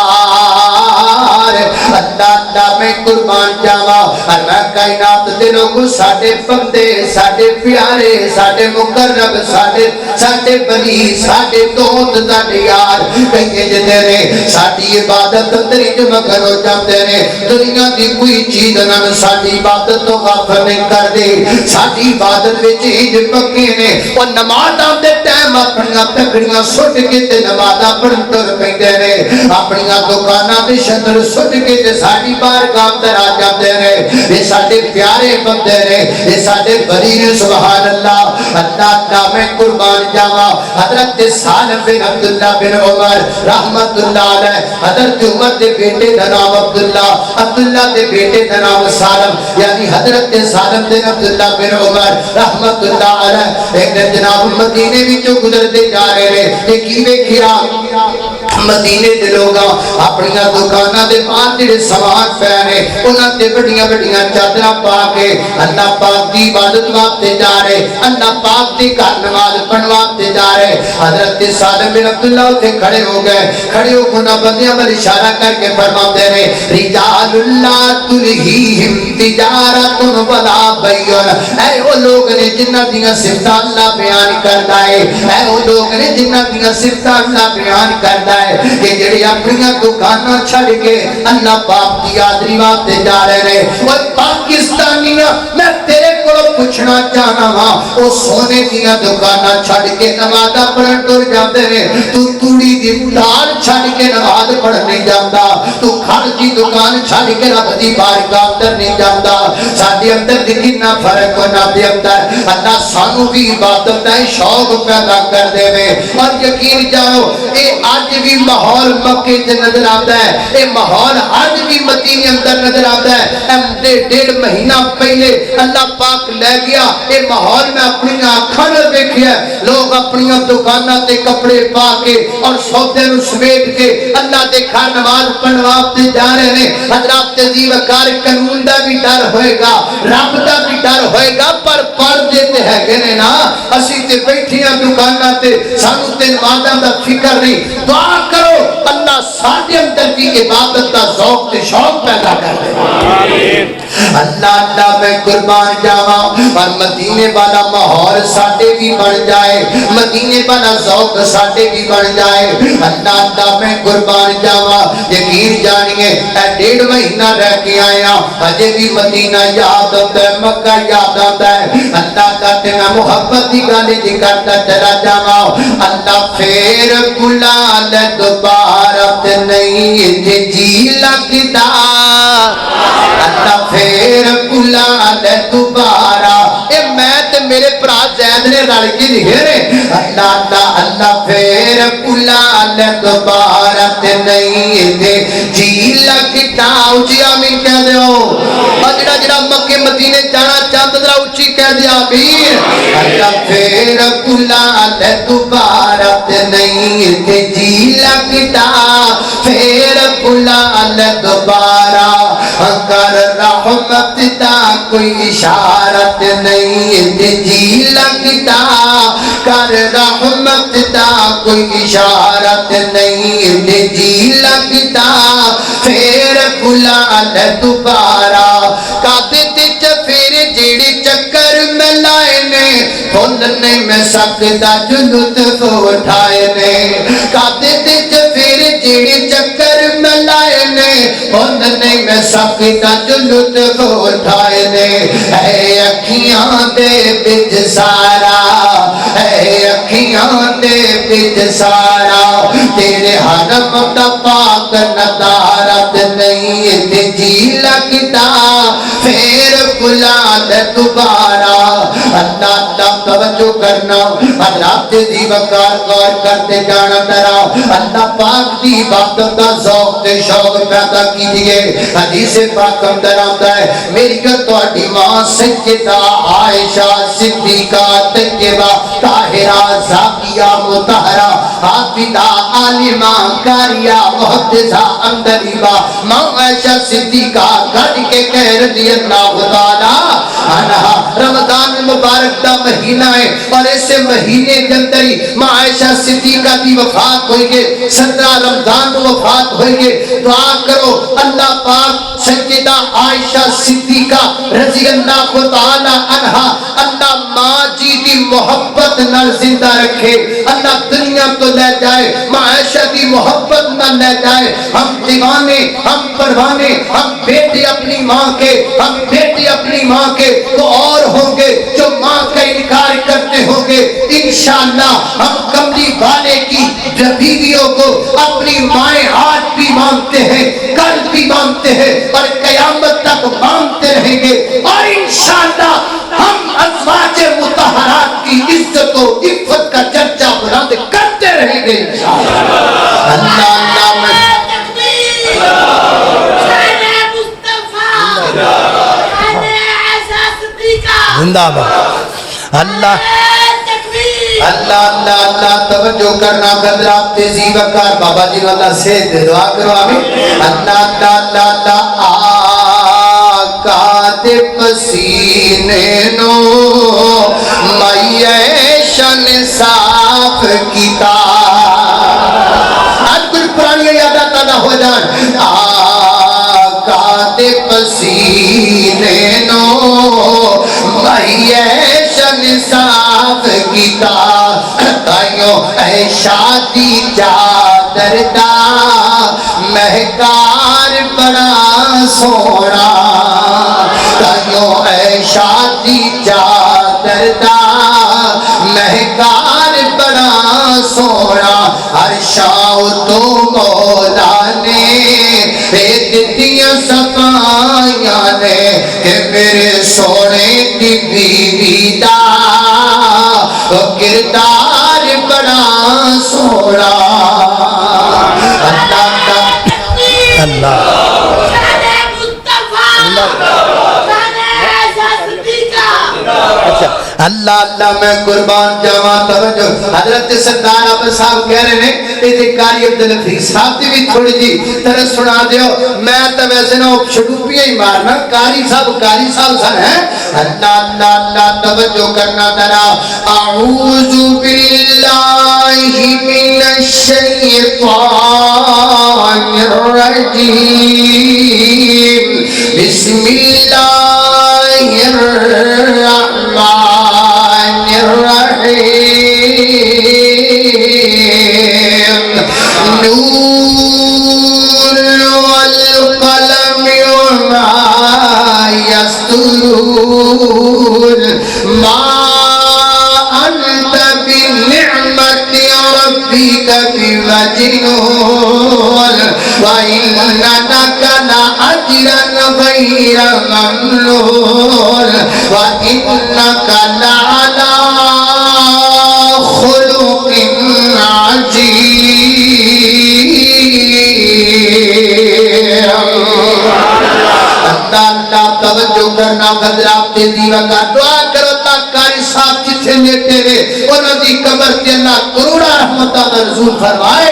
اللہ میں قربان جاواں اور میں کائنات دے لوگوں ساڈے بندے ساڈے پیارے ساڈے مقرب ساڈے بلی ساڈے دوست ساڈے یار کہیں جدے نے ساڈی عبادت اندر جمع کرو جاندے نے دنیا دی کوئی چیز نہ ساڈی عبادت تو غافل نہیں کر دے ساڈی عبادت وچ ہی پکے نے او نمازاں دے ٹائم اپنیاں تکڑیاں سٹ کے تے نمازاں پڑھن تر پیندے نے اپنیاں دکاناں دے شٹر سٹ کے تے ساڈی بارگاہ اندر آ جاندے نے اے ساڈے پیارے بندے نے اے ساڈے بلی نے سبحان اللہ اللہ میں قربان جاواں حضرت سالم بن عبداللہ بن عمر رحمت اللہ علیہ حضرت عمر دے بیٹے دا نام عبداللہ دے بیٹے دا نام سالم یعنی حضرت سالم بن عبداللہ بن عمر رحمت اللہ علیہ ایک دن جناب مدینے وچوں گزرتے جا رہے نے تے کی ویکھیا مدینے دے لوگاں اپنی دکاناں دے باہر جڑے سامان پے نے انہاں تے بڑیاں بڑیاں چادراں پا کے اللہ پاک دی عبادت واسطے جا رہے اللہ پاک دی گھر نماز پڑھن واسطے جا رہے حضرت سالم بن عبداللہ تے کھڑے ہو گئے کھڑے ہو کے بندیاں ول اشارہ کر کے فرماتے ہیں رجال اللہ تلہیہم تجارت ولا بیع اے او لوگ نے جنہاں دیاں صفتاں اللہ بیان کردا ہے اے او لوگ نے جنہاں دیاں صفتاں اللہ بیان کردا ہے کہ جڑے اپنی دکاناں چھڑ کے اللہ پاک دی حاضری واسطے جا رہے ہیں او پاکستانیاں میں تیرے کولوں پوچھنا چاہنا ہاں او سونے دیاں دکاناں چھڑ کے نماز پڑھن ٹر جاندے نے تو توڑی دی دال چھڑ کے نماز پڑھن نہیں جاندا تو کھڑ دی دکان چھڑ کے رب دی بارگاہ اندر نہیں جاندا ساڈے اندر کتنا فرق ہونا دے اندر اللہ سانو بھی عبادت دا شوق پیدا کر دے اور یقین جانو اے اج بھی ماحول مکے تے نظر آتا ہے اے ماحول اج بھی مدینے اندر نظر آتا ہے ڈیڑھ مہینہ پہلے اللہ پاک لے گیا اے ماحول میں اپنی آنکھاں نال ویکھیا لوگ اپنی دکاناں تے کپڑے پا کے اور سودے نوں سمیٹ کے اللہ دے گھر نماز پڑھوا تے جا رہے ہیں حضرات تہذیب کار قانون دا بھی ڈر ہوئے گا رب دا بھی ڈر ہوئے گا پر پردے تے ہے نے نا اسی تے بیٹھیاں دکاناں تے سانو تے نمازاں دا فکر نہیں دعا کرو اللہ ساڈے اندر دی عبادت دا ذوق تے شوق پیدا کر دے اللہ میں قربان جاواں اور مدینے والا ماحول ساڈے بھی بن جائے مدینے والا ذوق ساڈے بھی بن جائے اللہ میں قربان جاواں یقین جانیے اے ڈیڑھ مہینہ رہ کے آیا اجے بھی مدینہ یاد آتا ہے مکہ یاد آتا ہے اللہ کا تے میں محبت دی گل جی کرتا چلا جاواں اللہ پھر بلا لے دوبارہ تے نہیں جی لگدا اللہ پھر بلا لے دوبارہ اے میں تے میرے برا زید سجنے رل کے لکھے نے اللہ اللہ اللہ پھر بلا لے دوبارہ تے نہیں تھے جی لگتا اچھی آمین کہہ دے اور جڑا جڑا مکہ مدینے جانا چاہتا ذرا اچھی کہہ دے آمین اللہ پھر بلا لے دوبارہ تے نہیں تھے جی لگتا پھر بلا لے دوبارہ کر رحمت دا کوئی اشارت نہیں تھے جی لگتا کر رحمت دا کوئی اشارت نہیں تھے جی لگتا پھر بلا لے دوبارہ کادے تے پھر جیڑی چکر میں لائے نے بھول نہیں میں سکتا جو لطف اٹھائے نے کادے تے پھر جیڑی چکر میں لائے نے بھول نہیں میں سکتا جو لطف اٹھائے نے اے اکھیاں دے بچ سارا اے اکھیاں دے بچ سارا تیرے حرم دا پاک ندارت نہیں تے جی لگتا پھر بلا لے دوبارہ اللہ اللہ توجہ کرنا اللہ تیزی وقار غور کرتے جانا ترا اللہ پاک دی عبادت دا ذوق تے شوق پیدا کیجئے حدیث پاک اندر آتا ہے میری گھر ماں سیدہ عائشہ صدیقہ طیبہ طاہرہ زاکیہ مطہرہ حافظہ عالمہ قاریہ محدثہ اندریبہ ماں عائشہ صدیقہ گھڑ کے کہہ رضی اللہ تعالی عنہ رمضان مبارک دا مہینہ ہے اور ایسے مہینے کے اندر ہی ماں عائشہ صدیقہ دی وفات ہوئی گے 17 رمضان کو وفات ہوئی گے دعا کرو اللہ پاک سیدہ عائشہ صدیقہ رضی اللہ تعالی عنہ اللہ ماں جی دی محبت نہ زندہ رکھے اللہ دنیا تو لے جائے ماں عائشہ دی محبت نہ لے جائے ہم دیوانے ہم پروانے ہم بیٹے اپنی ماں کے ہم بیٹے اپنی ماں کے تو اور ہوں گے جو ماں کا انکار کرتے ہوں گے انشاءاللہ ہم کملی والے کی بیویوں کو اپنی مائیں آج بھی مانتے ہیں کل بھی مانتے ہیں اور قیامت تک مانتے رہیں گے اور انشاءاللہ ہم ازواج مطہرات کی عزت و عفت کا چرچا بلند کرتے رہیں گے اللہ اللہ میں زندہ باد اللہ اللہ اللہ اللہ توجہ کرنا حضرات تیزی وقار بابا جی والا سے دعا کرو آمین اللہ اللہ اللہ اللہ آقا دے پسینے نو معیشن صاف کیتا آج کچھ پرانی یادات تازہ ہو جائیں آقا دے پسینے نو معیشن صاف کیتا تائیوں اے شادی چادر دا مہکار بڑا سونا تائیوں اے شادی چادر دا مہکار بڑا سونا ہر شاو تو مولا نے دتیاں صفائیاں نے کہ میرے سونے کی بیوی دا کردار بڑا سونا اللہ اللہ اللہ اللہ میں قربان جاواں توجہ حضرت سردار آپ صاحب کہہ رہے ہیں ایدے کاری عبدالحفیظ صاحب دی بھی تھوڑی جی طرح سنا دیو میں تو ویسے نہ شروپیاں ہی مارنا کاری صاحب سن ہیں اللہ اللہ اللہ توجہ کرنا ذرا اعوذ باللہ من الشیطان الرجیم بسم اللہ الرحمن الرحیم نون والقلم وما يسطرون ما أنت بنعمة ربك بمجنون وإن لك لأجرا غير ممنون وإنك لعلى کرنا حضرات تیزی وکا دعا کرو تا قاری صاحب جتھے لیٹے رے انہوں دی قبر تے اللہ کروڑا رحمتہ نزول فرمائے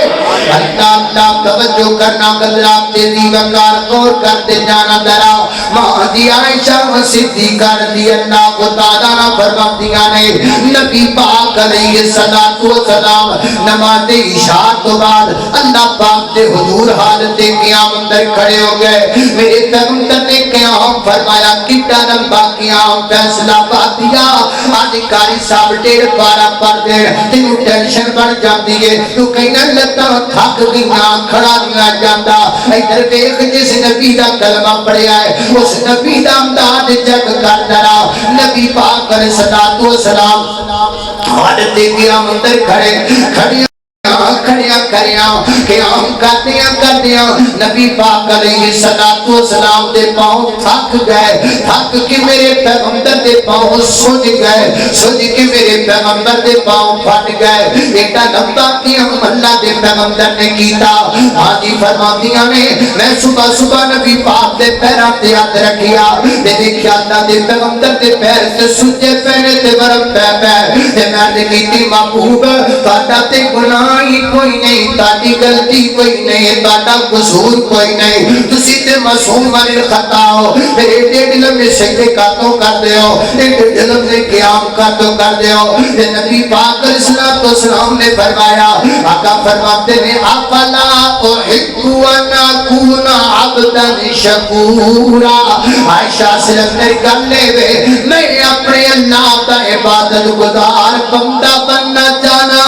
اللہ توجہ کرنا حضرات تیزی وکا غور کرتے جانا درا ماں دی عائشہ و صدیقہ رضی اللہ کو تعالیٰ نہ فرماندیاں نے نبی پاک علیہ السلام نماز عشاء تو بعد اللہ پاک دے حضور حالت قیام اندر کھڑے ہو گئے میرے پیغمبر نے قیام فرمایا کتا لمبا قیام فیصلہ بات دیا آج قاری صاحب ڈیڑھ پارا پڑھ دے تینوں ٹینشن بڑھ جاتی ہے تو کہنا لتا تھک گیا کھڑا نہیں جاتا ادھر دیکھ جس نبی دا کلمہ پڑھیا ہے اس نبی دا امداد جگ کر درا نبی پاک علیہ السلام حالت قیام اندر کھڑے قیام کردیاں نبی پاک علیہ السلام دے پاؤں تھک گئے تھک کے میرے پیغمبر دے پاؤں سج کے میرے پیغمبر دے پاؤں پھٹ گئے ایٹا لمبا قیام اللہ دے پیغمبر نے کیتا آجی فرماندیاں نے میں صبح نبی پاک دے پیران تے ہاتھ رکھیا تے دیکھیا اللہ دے پیغمبر دے پیر تے سجے پینے تے برم پے تے میں نے کیتی محبوب تاڑا تے گناہ کوئی نہیں تاڑی غلطی کوئی نہیں تاڑا قصور کوئی نہیں تسی تے معصوم من خطا ہو میرے ڈیڑھ لمحے سجدے کاتوں کر دے ہو ڈیڑھ لمحے قیام کاتوں کر دے ہو تے نبی پاک علیہ السلام نے فرمایا آقا فرماتے ہیں افلا احب ان اکون عبدا شکورا عائشہ صرف میری گل لے وے میں اپنے اللہ دا عبادت گزار بندہ بننا چاہنا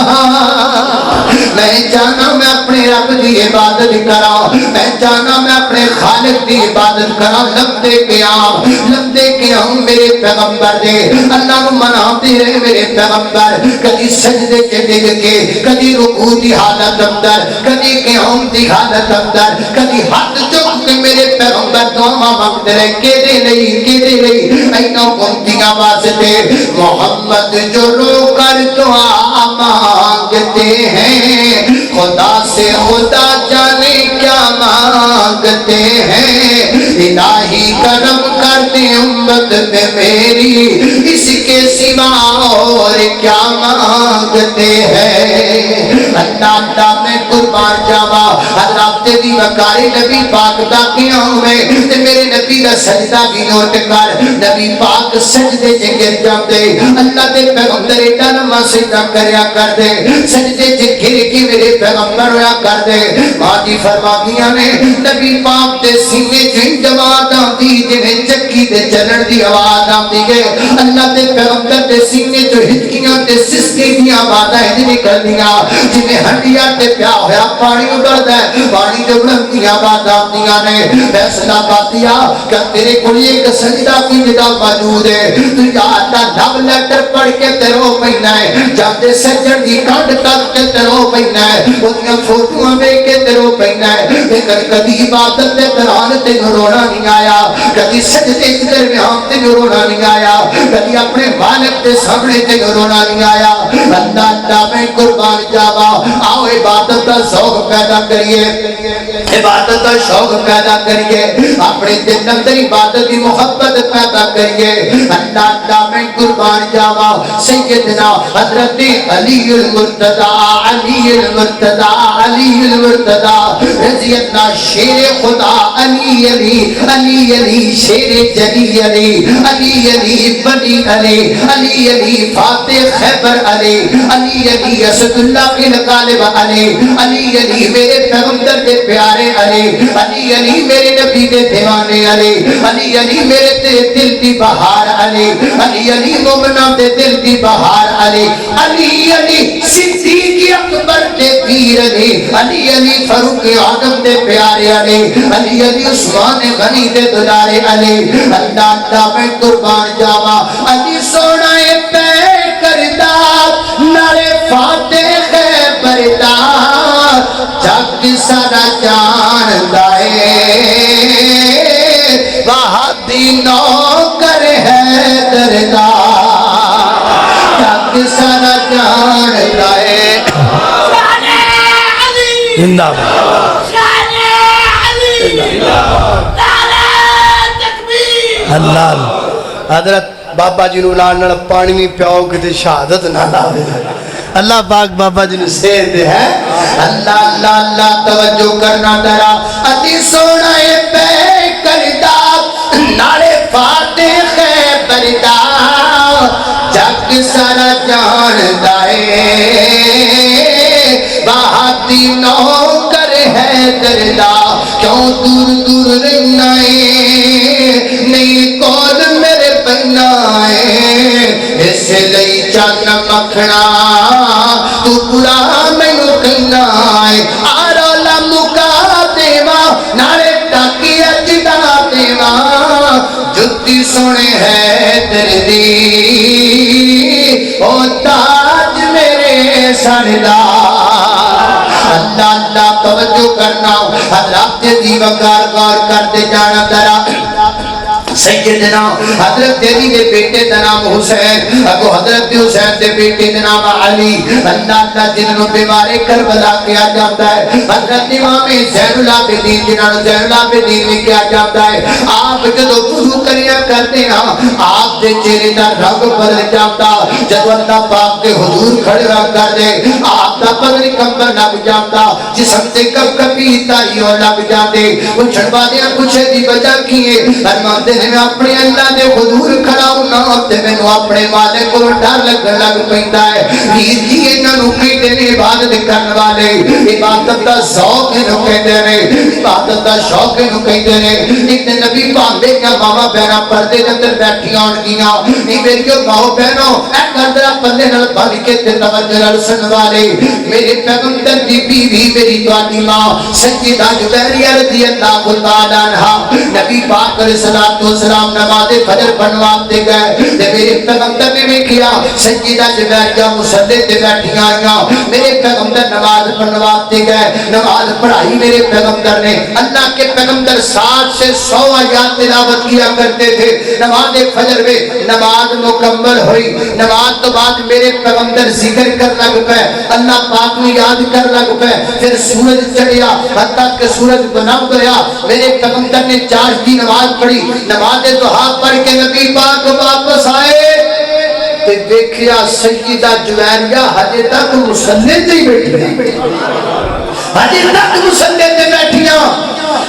میں چاہنا میں اپنے رب دی عبادت کرا میں چاہنا میں اپنے خالق دی عبادت کرا لمدے قیام میرے پیغمبر دے اللہ نو مناتے رہے میرے پیغمبر کدی سجدے کے ڈگ کے کدی رکوع دی حالت اندر کدی قیام دی حالت اندر کدی ہاتھ چک کے میرے پیغمبر دعا مانگتے رہے کیدے نہیں اینا گنتیاں واسطے محمد جو رو کر دعا مانگتے ہیں خدا سے خدا جانے کیا مانگتے ہیں الہی کرم کر دے امت میں میری اس کے سوا اور کیا مانگتے ہیں اللہ میں قربان جاوا حضرات دی وقاری نبی پاک دا قیام میں تے میرے نبی دا سجدہ بھی نوٹ کر نبی پاک سجدے جے گر جاندے اللہ دے پیغمبر ایڈا لمحہ سجدہ کریا کر دے سجدے جے گر کے میرے پیغمبر ہویا کر دے ماں فرماندیاں نے نبی پاک دے سینے جو آواز آتی جنہیں چکی دے چلن دی آواز آتی ہے اللہ دے پیغمبر دے سینے جو ہچکیاں تے سسکی دی آواز ہے جنہیں کر دیا جنہیں ہنڈیا تے پیا ہویا پانی اڑ دے پانی جو بلند دی آواز آتی نے فیصلہ باتیا کہ تیرے کوئی ایک سجدہ کی جدا موجود ہے تو جاتا لب لیٹر پڑھ کے تیرو پہنا ہے جاتے سجن دی کانڈ تک کے تیرو پہنا ہے انہیں فوٹویں بے کے تیرو پہنا ہے لیکن کبھی عبادت دے دران تے رونا نہیں آیا کبھی سجدے کے درمیان تے رونا نہیں آیا کبھی اپنے مالک دے سامنے تے رونا نہیں آیا اللہ میں قربان جاوا آؤ عبادت کا شوق پیدا کریے عبادت کا شوق پیدا کریے اپنے دل اندر عبادت کی محبت پیدا کریے اللہ میں قربان جاوا سیدنا حضرت علی المرتضی رضی اللہ شیر خدا علی شیر جلی علی بنی علی فاتح خیبر علی اسد اللہ کے غالب علی میرے پیغمبر کے پیارے علی میرے نبی کے دیوانے علی میرے تیرے دل کی بہار علی مومنہ دے دل کی بہار علی صدیق اکبر دے پیر علی فاروق اعظم دے پیارے علی عثمان غنی دے دلارے اللہ میں قربان جاوا علی سونا پہ کردہ نارے فاتح خیبردار جگ سارا جان دائے وہابی نوکر ہے دردار جگ سارا جان دائے زندہ باد اللہ حضرت بابا جی نو نال نال پانی بھی پیاؤ کتے شہادت نہ لاوے اللہ پاک بابا جی نو صحت دے ہے اللہ اللہ اللہ توجہ کرنا ذرا اتی سونا اے پے کردا نالے فاتح بردا جگ سارا جاندا اے بہادی نوکر ہے دردا کیوں دور دور رہنا ہے نہیں کول میرے بنا ہے اس لئی چن مکھنا تو برا مینوں کہنا ہے آرولا مکا دیوا نالے ٹاکی اجدا دیوا جتی سونے ہے دردی او تاج میرے سردار اللہ اللہ توجہ کرنا حضرات دی وقار غور کرتے جانا ذرا سیدنا حضرت علی دے بیٹے دا نام حسین اگو حضرت حسین دے بیٹے دا نام علی اللہ اللہ جنہوں بیمارے کربلا کیا جاتا ہے حضرت امام زین العابدین جنہوں زین العابدین میں کیا جاتا ہے آپ جدو وضو کریا کرتے ہیں آپ دے چہرے دا رنگ بدل جاتا جدو اللہ پاک دے حضور کھڑے رکھ کر دے آپ دا بدل کمبر لگ جاتا جسم سے کب کبھی تائیوں لگ جاتے وہ چھڑوا دیا کچھ دی وجہ کیے ارمان دے میں اپنے اللہ دے حضور کھڑا ہونا تے مینوں اپنے مالک کو ڈر لگ پیندا ہے ویر جی انہاں نوں کہندے نے عبادت کرن والے عبادت دا شوق انہوں کہندے نے عبادت دا شوق انہوں کہندے نے ایک نبی پاندے کیا ماما بہنا پردے دے اندر بیٹھی ہون گیاں نہیں میری ماں بہنوں اے گردرا پلے نال بن کے تے توجہ نال سن والے میرے پیغمبر دی بیوی میری تواڈی ماں سیدہ جویریہ رضی اللہ تعالی عنہا نبی پاک علیہ الصلوۃ والسلام نماز فجر بنواتے گئے تے میرے پیغمبر نے بھی کیا سیدہ جویریہ مصلی تے بیٹھی آئیاں میرے پیغمبر نماز بنواتے گئے نماز پڑھائی میرے پیغمبر نے اللہ کے پیغمبر 60 سے 100 آیات تلاوت کیا کرتے تھے نماز فجر میں نماز مکمل ہوئی نماز تو بعد میرے پیغمبر ذکر کر لگ پے اللہ پاک کو یاد کر لگ پے پھر سورج چڑھیا حتیٰ کہ سورج بنا گیا میرے پیغمبر نے 4 کی نماز پڑھی نماز دعا پڑھ کے نبی پاک واپس آئے تے دیکھیا سیدہ جویریہ ہجے تک مصلی تے ہی بیٹھی ہجے تک مصلی تے بیٹھیاں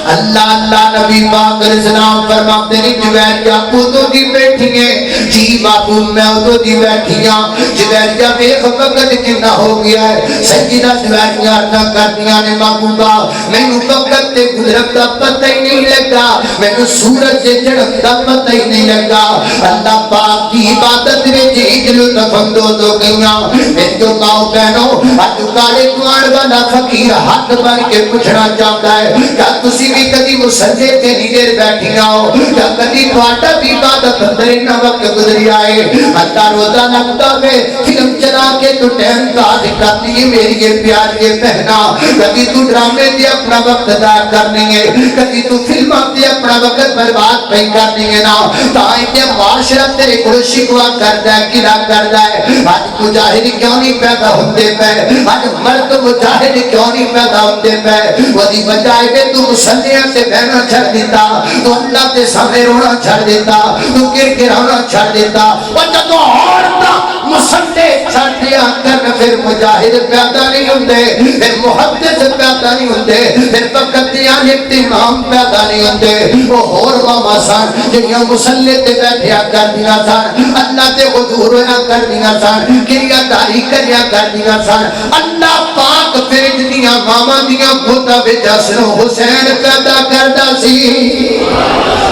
اللہ اللہ نبی پاک علیہ السلام فرماتے ہیں جویریہ ادو دی بیٹھی ہیں جی بابو میں ادو دی بیٹھی ہوں جویریہ بیخ وقت کنا ہو گیا ہے سیدہ جویریہ نہ کردیاں نے محبوبہ میں نو وقت تے گزرت دا پتہ ہی نہیں لگا میں نو سورج سے چڑھت دا پتہ ہی نہیں لگا اللہ پاک کی عبادت میں جیجلو تفندو دو گئیاں میں جو ماں بہنوں اجو کالے کوان والا فقیر ہاتھ بن کے پوچھنا چاہتا ہے کیا تسی بھی کدی مسجدے تے نہیں دیر بیٹھیاں ہو یا کدی تواڈا بھی عبادت اندر نہ وقت گزری آئے اللہ روزہ لگتا ہے فلم چلا کے تو ٹائم قاضی کرتی ہے میری یہ پیاری بہنا کدی تو ڈرامے دے اپنا وقت ضائع کرنی ہے کدی تو فلماں دے اپنا وقت برباد پہ کرنی ہے نا تائیں کہ معاشرہ تیرے کو شکوا کردا ہے گلا کردا ہے آج مجاہد کیوں نہیں پیدا ہوندے پے آج مرد مجاہد کیوں نہیں پیدا ہوندے پے وہی وجہ ہے تو مسلیاں سے بہنا چھڑ دیتا تو اللہ تے سامنے رونا چھڑ دیتا تو گرانا چھڑ دیتا اور جب عورتاں مسلے چھڑ دیا کرنا پھر مجاہد پیدا نہیں ہوندے پھر محدث پیدا نہیں ہوندے پھر وقتیاں اہتمام پیدا نہیں ہوندے وہ اور ماما سان جنہاں مسلے تے بیٹھیا کر دیا سان اللہ تے حضور ہویا کر دیا سان کریا داری کریا کر دیا سان اللہ پاک پھر جنہاں ماما دیاں پوتا بچ حسن حسین پیدا کردا سی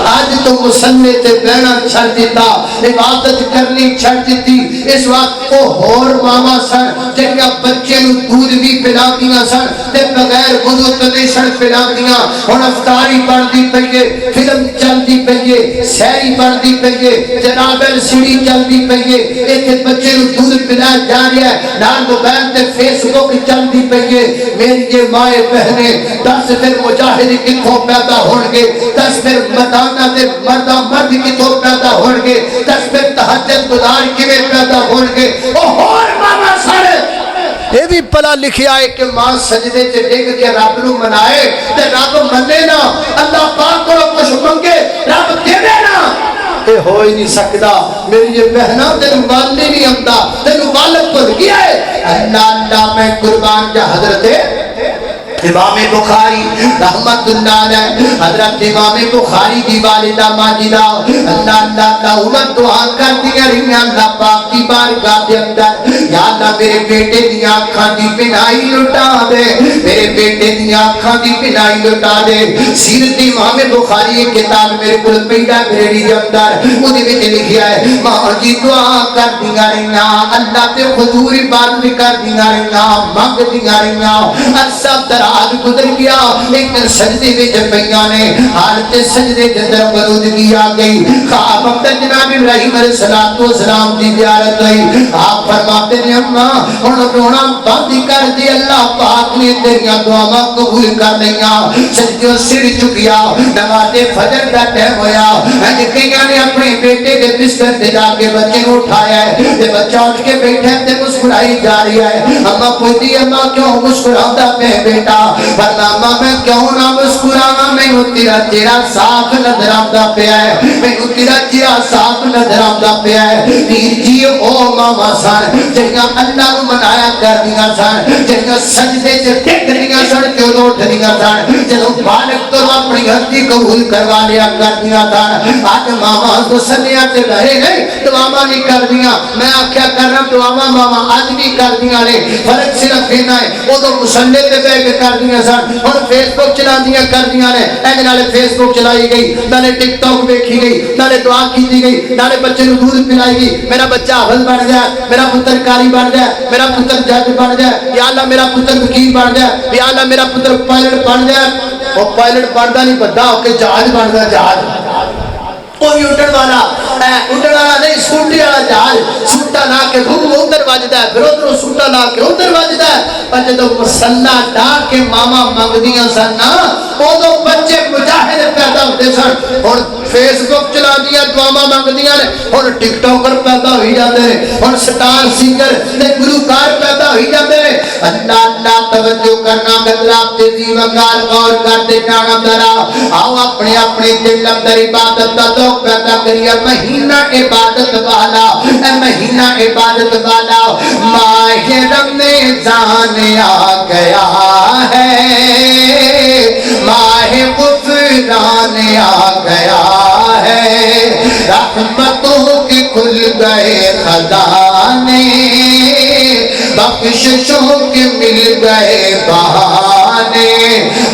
آج تو مسلے تے بہنا چھڑ دیتا عبادت کرنی چھڑ دیتی اس وقت وہ اور ماما سن جنہاں بچے نو دودھ بھی پلا دیا سن تے بغیر وضو تے سن پلا دیا ہن افطاری پڑھدی پئیے فلم چلدی پئیے سیری پڑھدی پئیے جناب سیڑھی چلدی پئیے ایتھے بچے نو دودھ پلا جا رہا ہے نال موبائل تے فیس بک چلدی پئیے میری یہ مائیں بہنیں دس پھر مجاہد کتوں پیدا ہونگے دس پھر مدانہ تے مردہ مرد کتوں پیدا ہونگے دس پھر تہجد گزار کیویں پیدا ہونگے او ہور ماما سارے یہ بھی پلا لکھیا ہے کہ ماں سجدے سے ڈگ کے رب نو منائے تے رب منے نا اللہ پاک کو کچھ منگے رب دے نا یہ ہو ہی نہیں سکتا میری یہ بہنا تین ول ہی نہیں آتا تین ول بھول گیا ہے اللہ اللہ میں قربان جا حضرت امام بخاری رحمت اللہ علیہ حضرت امام بخاری کی والدہ ماجدہ اللہ اللہ عمر دعا کر دیا رہی اللہ پاک کی بارگاہ کے اندر یا اللہ میرے بیٹے دی آنکھاں دی بینائی لٹا دے میرے بیٹے دی آنکھاں دی بینائی لٹا دے سیرت امام بخاری یہ کتاب میرے کل پیدا میری کے اندر مجھے بھی لکھیا ہے ماں جی دعا کر دیا رہی اللہ تے حضور عبادت کر دیا رہی مانگ دیا رہی عرصہ درا آج گزر گیا ایک دن سجدے میں جب پہیاں نے حالت سجدے جندر مرودگی آ گئی خواب اندر جناب ابراہیم علیہ السلام دی زیارت ہوئی آپ فرماتے ہیں اماں انہوں رونا بندی کر دی اللہ پاک نے تیریاں دعاواں قبول کر لیا سجدوں سر چکیا نماز فجر کا ٹائم ہویا کئیاں نے اپنے بیٹے کے بستر سے جا کے بچے کو اٹھایا ہے تے بچہ اٹھ کے بیٹھے تے مسکرائی جا رہی ہے اماں پوچھتی اماں کیوں مسکراتا میں بیٹا فرمایا میں کیوں نہ مسکراواں میں تیرا چہرہ صاف نظر آندا پیا ہے میں تیرا چہرہ صاف نظر آندا پیا ہے پیر جی او ماما سن جڑیاں اللہ نو منایا کردیاں سن جڑیاں سجدے تے ٹک رہیاں سن تے اٹھ رہیاں سن جدوں بالغ تو اپنی غلطی قبول کروا لیا کردیاں سن اج ماما تو سنیاں تے رہے نہیں دعاواں نہیں کردیاں میں آکھیا کرنا دعاواں ماما اج بھی کردیاں نے فرق صرف اینا ہے او تو مصلی تے بیٹھ کے کردیاں سن اور فیس بک چلا دیا کر دیا نے اے نالے فیس بک چلائی گئی نالے ٹک ٹاک دیکھی گئی نالے دعا کی گئی نالے بچے نو دودھ پلائی گئی میرا بچہ حافظ بن جائے میرا پتر قاری بن جائے میرا پتر جج بن جائے یا اللہ میرا پتر وکیل بن جائے یا اللہ میرا پتر پائلٹ بن جائے وہ پائلٹ بنتا نہیں بڑا ہو کے جہاز بنتا جہاز کوئی اٹھن والا نہیں سوٹی والا جہاز سوٹا لا کے گھوم ادھر وجدا ہے پھر ادھر سوٹا لا کے ادھر وجدا ہے پر جدوں مسلح ڈا کے ماما منگدیاں سن نا اودوں بچے مجاہد پیدا ہوتے سن اور فیس بک چلا دیا دعاواں منگدیاں نے اور ٹک ٹاکر پیدا ہوئی جاندے نے اور سٹار سنگر تے گلوکار پیدا ہوئی جاندے نے اللہ اللہ توجہ کرنا گلا تیزی وقار غور کرتے جانا ذرا آؤ اپنے اپنے دل اندر عبادت کا ذوق پیدا کریے مہینہ عبادت والا اے مہینہ عبادت والا ماہ رمضان آ گیا ہے ماہ غفران آ گیا ہے رحمتوں کے کھل گئے خزانے بخششوں کے مل گئے بہانے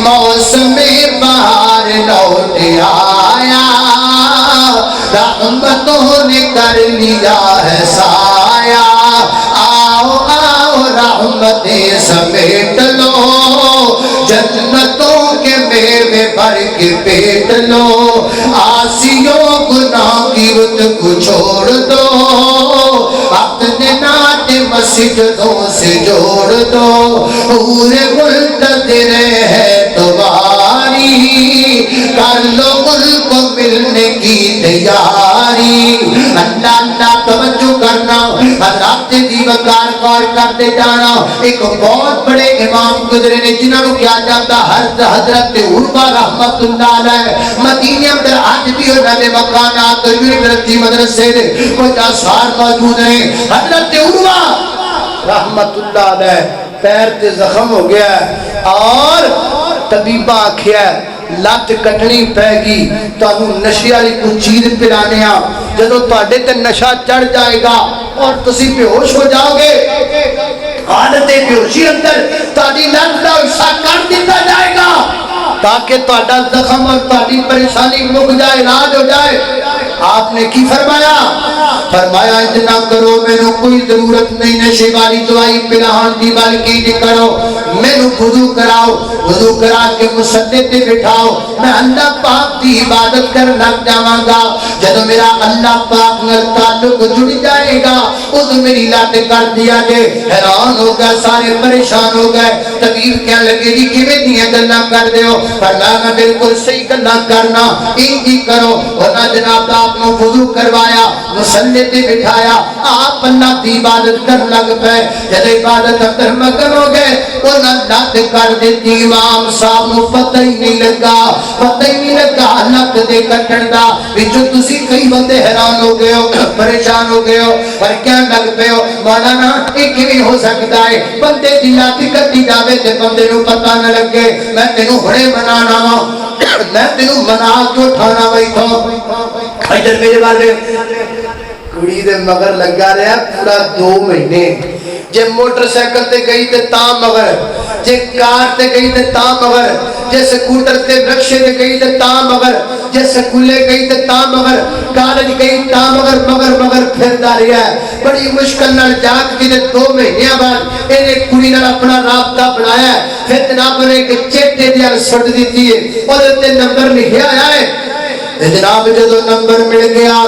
موسم بہار لوٹ آیا رحمتوں نے کر لیا ہے سایہ آؤ آؤ رحمتیں سمیٹ لو جنتوں کے میوے بھر کے پیٹ لو آسیوں گناہ کی رت کو چھوڑ دو اپنے نات مسجدوں سے جوڑ دو پورے منتظر ہے تمہاری کر لو ان کو ملنے کی تیاری اللہ اللہ توجہ کرنا حضرات دی وقار غور کرتے جانا ایک بہت بڑے امام گزرے نے جنہوں نے کیا جاتا حضرت عروہ رحمت اللہ علیہ مدینہ اندر آج بھی انہوں نے مکانات اور یونیورسٹی مدرسے دے کچھ آثار موجود ہیں حضرت عروہ رحمت اللہ علیہ پیر تے زخم ہو گیا اور طبیبہ آکھیا لات کٹنی پہ گی تو نشے والی کوئی چیز پلانے جدو تواڈے تے نشہ چڑھ جائے گا اور تسی بے ہوش ہو جاؤ گے حالت بے ہوشی اندر تہاڈی لت دا حصہ کٹ دتا جائے گا تاکہ تہاڈا زخم اور تہاڈی پریشانی مک جائے علاج ہو جائے آپ نے کی فرمایا فرمایا اتنا کرو مینوں کوئی ضرورت نہیں نشے والی دوائی پلاؤن دی بلکہ یہ کرو مینوں وضو کراؤ وضو کرا کے مصلی تے بٹھاؤ میں اللہ پاک دی عبادت کر لگ جاواں گا جدوں میرا اللہ پاک نال تعلق جڑ جائے گا اس میری لات کر دیا جے حیران ہو گیا سارے پریشان ہو گئے طبیب کہنے لگے جی کیویں دیاں گلاں کر دیو فرمایا میں بالکل صحیح گلاں کرنا انج ہی کرو ورنہ جناب آپ نے وضو کروایا مصلی تے بٹھایا آپ اللہ دی عبادت کر لگ پے جب عبادت اندر مگن ہو گئے اور اللہ تے کر دیتی امام صاحب نو پتہ ہی نہیں لگا نک دے کٹن دا وچوں تسی کئی بندے حیران ہو گئے ہو پریشان ہو گئے ہو پر کیا لگ پے ہو مولانا یہ کیویں ہو سکتا ہے بندے دی لات کٹی جاوے تے بندے نو پتہ نہ لگے میں تینوں ہنے منانا وا میں تینوں منا کے اٹھانا بیٹھا ادھر میرے والے کڑی دے مگر لگا رہا پورا 2 مہینے جے موٹر سائیکل تے گئی تے تاں مگر جے کار تے گئی تے تاں مگر جے سکوٹر تے رکشے تے گئی تے تاں مگر جے سکولے گئی تے تاں مگر کالج گئی تاں مگر پھردا رہیا ہے بڑی مشکل نال جاگ کے 2 مہینے بعد اینے کڑی نال اپنا رابطہ بنایا ہے پھر جناب نے ایک چیٹے دی ال سٹ دتی ہے اودے تے نمبر لکھیا ہے جناب جدو نمبر مل گیا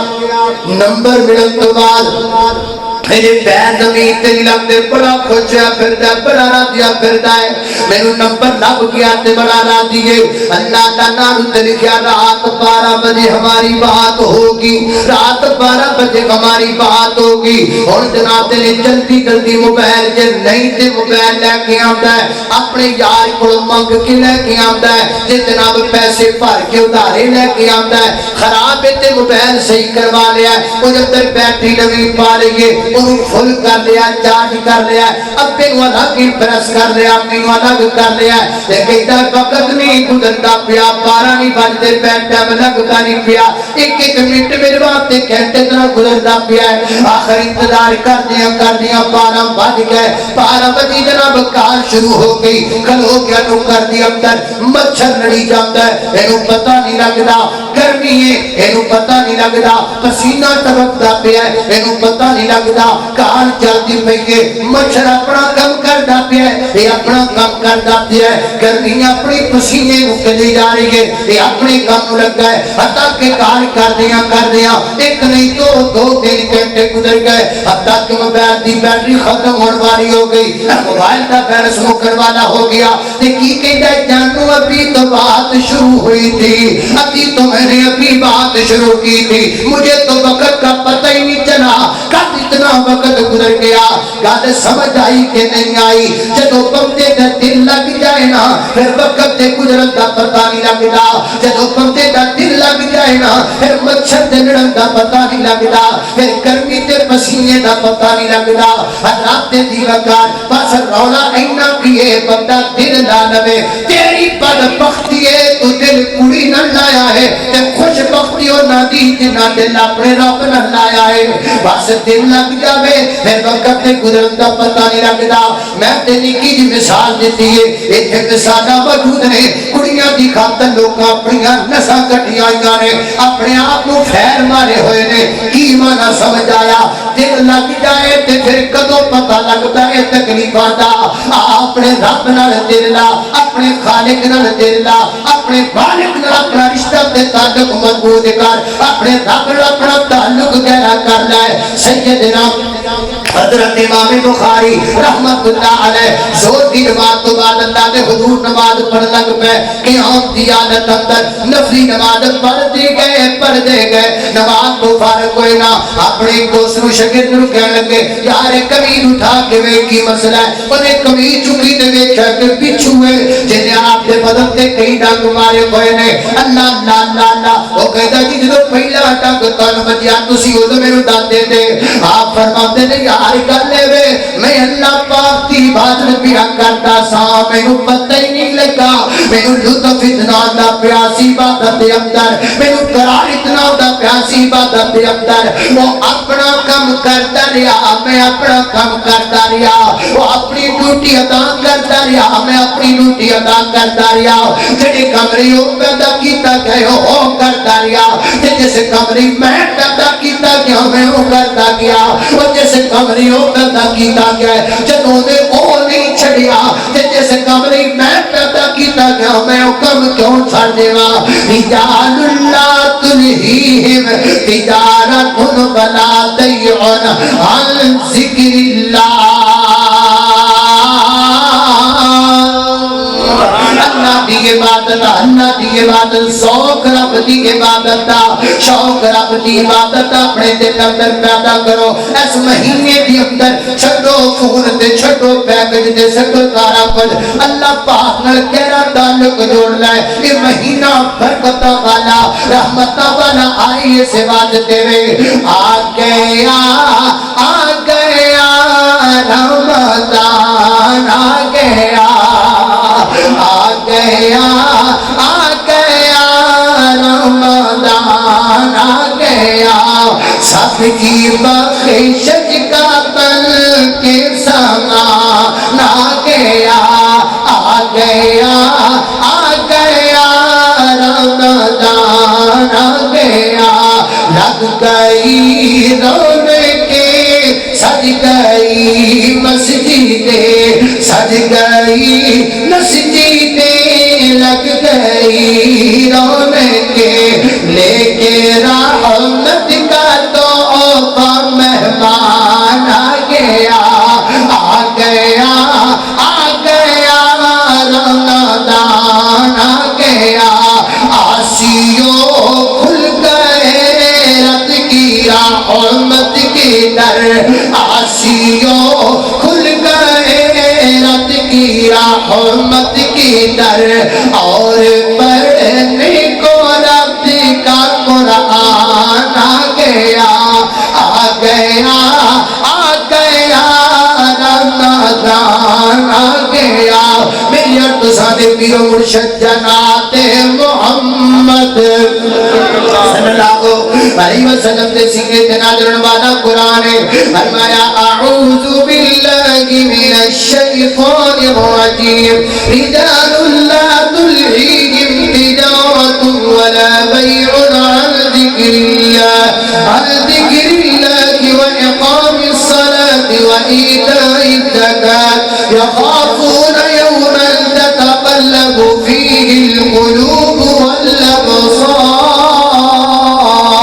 نمبر ملن تو بعد میرے پیر زمین تے نہیں لگتے بڑا خوشیا پھردا ہے بڑا راضیا پھردا ہے مینوں نمبر لب گیا تے بڑا راضی ہے اللہ دا نام تے لکھیا رات 12 بجے ہماری بات ہوگی رات 12 بجے ہماری بات ہوگی اور جناب نے جلدی موبائل جے نہیں تے موبائل لے کے آندا ہے اپنے یار کول منگ کے لے کے آندا ہے جے جناب پیسے بھر کے ادھارے لے کے آندا ہے خراب ہے تے موبائل صحیح کروا لیا ہے او جب تک بیٹری نویں پا لئے فل کر لیا چارج کر لیا ابے نو الگ پریس کر لیا امی نو الگ کر لیا لیکن وقت نہیں گزرتا پیا 12 نہیں بجتے بیٹھا لگتا نہیں پیا ایک منٹ میرے واسطے گھنٹے طرح گزرتا پیا آخر انتظار کر دیا 12 بج گئے 12 بجے جناب کار شروع ہو گئی کھلو گیا نو کر دیا اندر مچھر لڑی جاتا ہے اینو پتہ نہیں لگتا گرمی ہے اینو پتہ نہیں لگتا پسینہ ٹپکتا پیا اینو پتہ نہیں لگتا کار چلتی پئی ہے مچھر اپنا کم کردا پیا ہے یہ اپنا کم کردا پیا ہے گرمی اپنی پسینے نو کلی جا رہی ہے یہ اپنے کام لگا ہے حتیٰ کہ کار کر دیا ایک نہیں تو 2-3 گھنٹے گزر گئے حتیٰ کہ موبائل دی بیٹری ختم ہونے والی ہو گئی موبائل کا بیلنس مکر والا ہو گیا کی کہتا ہے جانو ابھی تو بات شروع ہوئی تھی ابھی تو میں نے ابھی بات شروع کی تھی مجھے تو وقت کا پتہ ہی نہیں چلا کب اتنا وقت گزر گیا گل سمجھ آئی کہ نہیں آئی جدو بندے کا دل لگ جائے نا پھر وقت تے گزرن دا پتہ نہیں لگتا جدو بندے کا دل لگ جائے نا پھر مچھر تے لڑن دا پتہ نہیں لگتا پھر گرمی تے پسینے دا پتہ نہیں لگتا رات دی وقت بس رولا اینا کیے بندہ دل لا لوے تیری بدبختی ہے تو دل کڑی نہ لایا ہے تے خوش بختی ہو نہ دی جنا دل اپنے رب نہ لایا ہے بس دل لگ جاوے پھر وقت تے گزرن دا پتہ نہیں لگتا میں تے نکی جی مثال دیتی ہے ایک سادہ موجود نے کڑیاں دی خاطر لوگ اپنی نساں کٹیاں نے اپنے آپ کو پھیر مارے ہوئے نے کی معنی سمجھ آیا دل لگ جائے تے پھر کدوں پتہ لگتا ہے تکلیفاں دا اپنے رب نال دل لا اپنے خالق نال دل لا اپنے مالک نال اپنا رشتہ تے تعلق مضبوط کر اپنے رب نال اپنا تعلق گہرا کر لے سیدنا حضرت امام بخاری رحمت اللہ علیہ زور کی نماز تو بعد اللہ نے حضور نماز پڑھ لگ پہ قیام دی حالت اندر نفلی نماز پڑھ دے گئے نماز تو فارغ ہوئے نا اپنے دوسروں شاگرد نو کہنے لگے یار قمیض اٹھا کے وے کی مسئلہ ہے انہیں قمیض چکی تے ویکھیا کہ پچھو ہے جنے آپ دے بدن تے کئی ڈنگ مارے ہوئے نے اللہ اللہ وہ کہتا جی جدوں پہلا ڈنگ تن وجیا تسی اودوں مینوں دس دے دے آپ فرماتے نے یار کر لے وے میں اللہ پاک دی عبادت پیا کرتا سا مینوں پتہ ہی نہیں لگا مینوں لطف اتنا دا پیاسی عبادت دے اندر مینوں قرار اتنا دا پیاسی عبادت دے اندر وہ اپنا کم کرتا رہیا میں اپنا کم کرتا رہیا وہ اپنی ڈیوٹی ادا کرتا رہیا میں اپنی ڈیوٹی ادا کرتا رہیا جڑے کمرے او پیدا کیتا گئے او کرتا رہیا تے جس کمرے میں پیدا کیتا گیا میں او کرتا گیا وہ جس کمرے او پیدا کیتا گیا جدوں دے او نہیں چھڑیا تے جس کمرے میں پیدا کیتا گیا میں او کم کیوں چھڑ دیواں رجال اللہ تلہیہم تجارت ولا بیع عن ذکر اللہ اللہ دی عبادت اللہ دی عبادت شوق رب دی عبادت شوق رب دی عبادت اپنے دل اندر پیدا کرو اس مہینے دی اندر چھڈو فون تے چھڈو پیکج تے چھڈو سارا کچھ اللہ پاک نال گہرا تعلق جوڑ لے یہ مہینہ برکتاں والا رحمتاں والا آئی سے واسطے وے آ گیا رمضان آ گیا رمضان آ گیا سب کی بخشش کا تن کے سامان آ گیا رمضان آ گیا لگ گئی رونقیں سج گئی مسجدیں سج گئی مسجدیں لگ گئی رونقیں لے کے رحمت کا تحفہ مہمان آ گیا رمضان آ گیا آسیوں کھل گئے رت کی رحمت کے در آسیوں کھل گئے رت کی رحمت کے در اور پڑھنے کو رب کا قرآن آ گیا رمضان آ گیا میری ارتساد پیرو مرشد جنات محمد صلی اللہ علیہ وسلم دے سینے تے نازل والا قرآن ہے فرمایا اعوذ باللہ من الشیطان الرجیم رجال لا تلہیہم تجارۃ ولا بیع عن ذکر اللہ وإقام الصلاة وإيتاء الزكاة يخافون يوما تتقلب فيه القلوب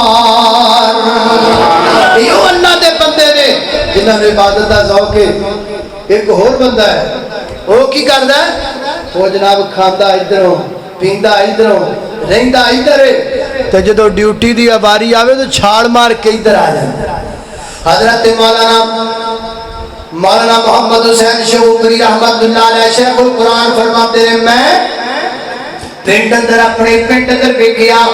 والأبصار یہ اللہ دے بندے نے جنہاں نے عبادت دا ذوق ہے ایک اور بندہ ہے وہ کی کردا ہے وہ جناب کھاندا ادھروں پیندا ادھروں رہندا ادھر ہے تے جدوں ڈیوٹی دی باری آوے تو چھاڑ مار کے ادھر آ جاندا حضرت مولانا محمد حسین شوقری رحمت اللہ علیہ شیخ القرآن فرماتے ہیں میں پنڈ اندر اپنے پنڈ اندر پہ گیا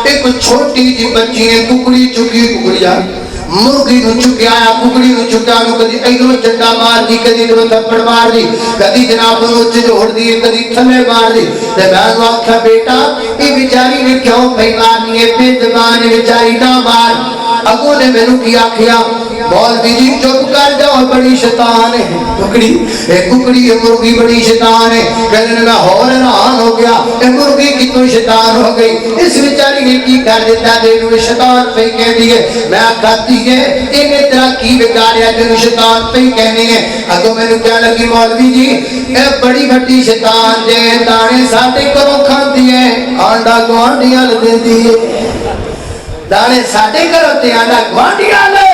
ایک چھوٹی جی بچی ہے ککڑی چکی ککڑیا مرغی نو چکیا آیا ککڑی نو چکیا نو کدی ایدھو چنڈا مار دی کدی ایدھو تھپڑ مار دی کدی جناب نو جوڑ دی کدی تھلے مار دی تے میں نو آکھا بیٹا یہ بیچاری نے کیوں بھائی مارنی ہے بے زبان بیچاری نہ مار اگوں نے میں نو کیا کیا مولوی جی چپ کر جاؤ بڑی شیطان ہے ککڑی ہے مرغی بڑی شیطان ہے کہنے میں اور حیران ہو گیا اے مرغی کتوں شیطان ہو گئی اس بیچاری نے کی کر دیتا دے نو شیطان پہ کہہ دیے میں کہتی ہے انہیں طرح کی بگاڑیا جو شیطان پہ کہنے ہیں اگوں میں نو کیا لگی مولوی جی اے بڑی بڑی شیطان دے دانے ساٹے کرو کھان دیے آنڈا گوانڈیاں لدے دیے دانے ساٹے کرو تے آنڈا گوانڈیاں لے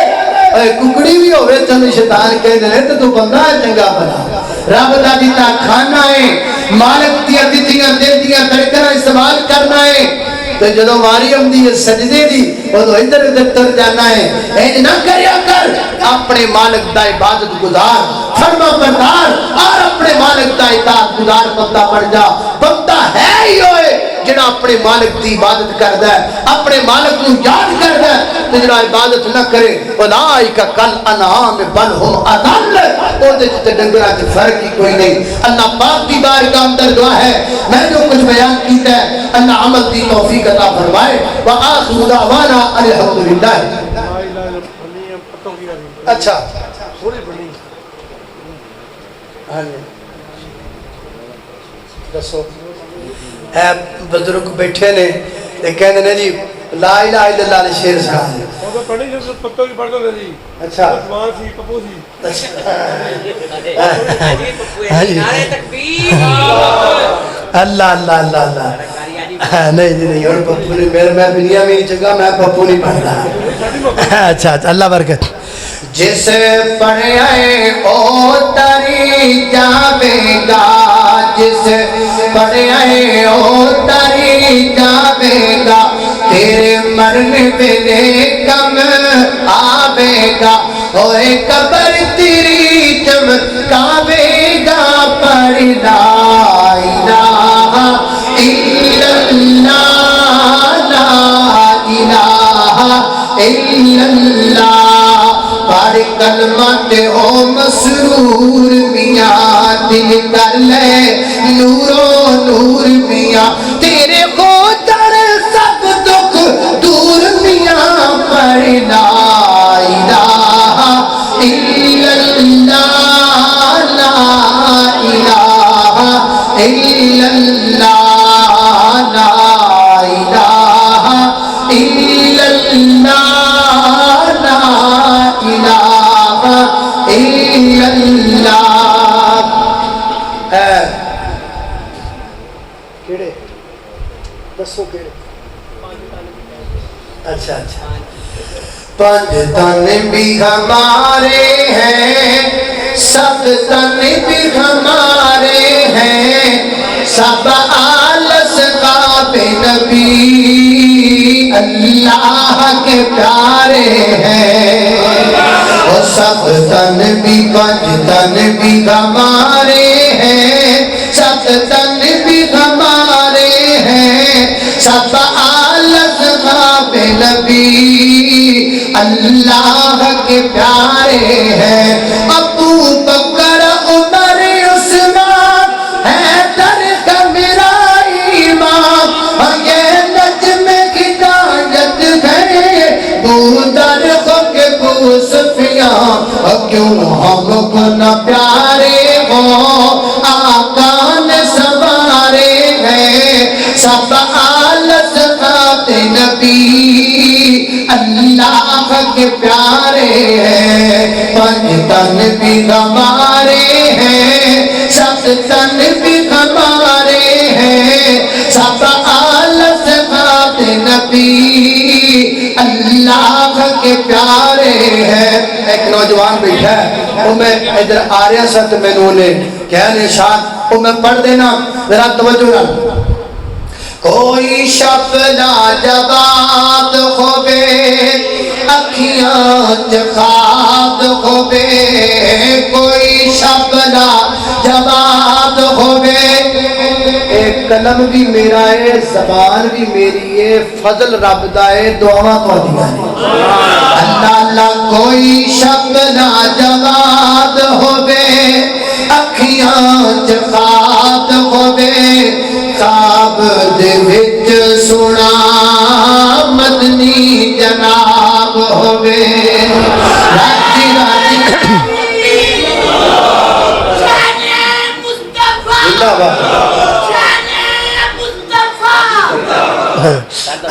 ککڑی بھی ہوئے چند شیطان کہہ دے تو تو بندہ ہے چنگا بنا رب دا دیتا کھانا ہے مالک دیا دیتیاں دے دیا تڑکنا استعمال کرنا ہے تو جدو ماری ہم دی سجدے دی وہ تو ادھر ادھر تر جانا ہے ایج نہ کریا کر اپنے مالک دا عبادت گزار فرما بردار اور اپنے مالک دا اطاعت گزار بندہ بڑھ جا بندہ ہے ہی ہوئے جنہاں اپنے مالک دی عبادت کردہ ہے اپنے مالک کو یاد کردہ ہے تو جنہاں عبادت نہ کرے اولئک کل انعام بل ہم اضل اور جتے ڈنگرہ کی فرق ہی کوئی نہیں اللہ پاک دی بارگاہ اندر دعا ہے میں جو کچھ بیان کیتا ہے اللہ عمل دی توفیق عطا فرمائے وآخر دعوانا الحمدللہ اچھا دسو اے بزرگ بیٹھے نے کہنے نے جی لا الہ الا اللہ نے شیر سکھا دیا وہ تو پڑھی جو پتوں کی پڑھتا تھا جی اچھا جوان سی پپو سی نعرہ تکبیر اللہ اللہ اللہ اللہ نہیں جی نہیں اور پپو نہیں میں دنیا میں نہیں چنگا میں پپو نہیں پڑھتا اچھا اللہ برکت جس پڑھے او تری جاوے گا جس پڑھے او تری جاوے گا تیرے مرنے ویلے کم آوے گا ہوئے قبر تیری چمکاوے گا پر لا الہ الا اللہ لا الہ الا اللہ پڑھ کلمہ تے او مسرور میاں دل کر لے نورو نور میاں تیرے کو در سب دکھ دور میاں پر لا الہ الا اللہ لا الہ الا اللہ لا الہ الا اللہ لا الہ الا اللہ کیڑے دسو کیڑے اچھا اچھا پنج تن بھی ہمارے ہیں سب تن بھی ہمارے ہیں سب آل سقاب نبی اللہ کے پیارے ہیں وہ سب تن بھی پنج تن بھی ہمارے ہیں سب تن بھی ہمارے ہیں سب آل سقاب نبی اللہ کے پیارے ہیں ابو بکر عمر عثمان حیدر کا میرا امام اور یہ نجم ہدایت ہے بودر کے بو سفیان اور کیوں ہم کو نہ پیارے ہو آقا نے سوارے ہیں سب آل سقاب نبی اللہ کے پیارے ہیں پنج تن بھی ہمارے ہیں سب تن بھی ہمارے ہیں سب آل سقاب نبی اللہ کے پیارے ہیں ایک نوجوان بیٹھا ہے وہ میں ادھر آ رہا سا تو میں نے کہا نشان وہ میں پڑھ دینا ذرا توجہ رہا کوئی شب لاجواب ہوئے اکھیاں خواب ہوئے کوئی شب لاجواب ہوئے ایک قلم بھی میرا ہے زبان بھی میری ہے فضل رب دا ہے دعاواں تہاڈیاں نے اللہ اللہ کوئی شب لاجواب ہوئے اکھیاں خواب ہوئے خواب دے وچ سنا مدنی جناب ہوئے راجی راجی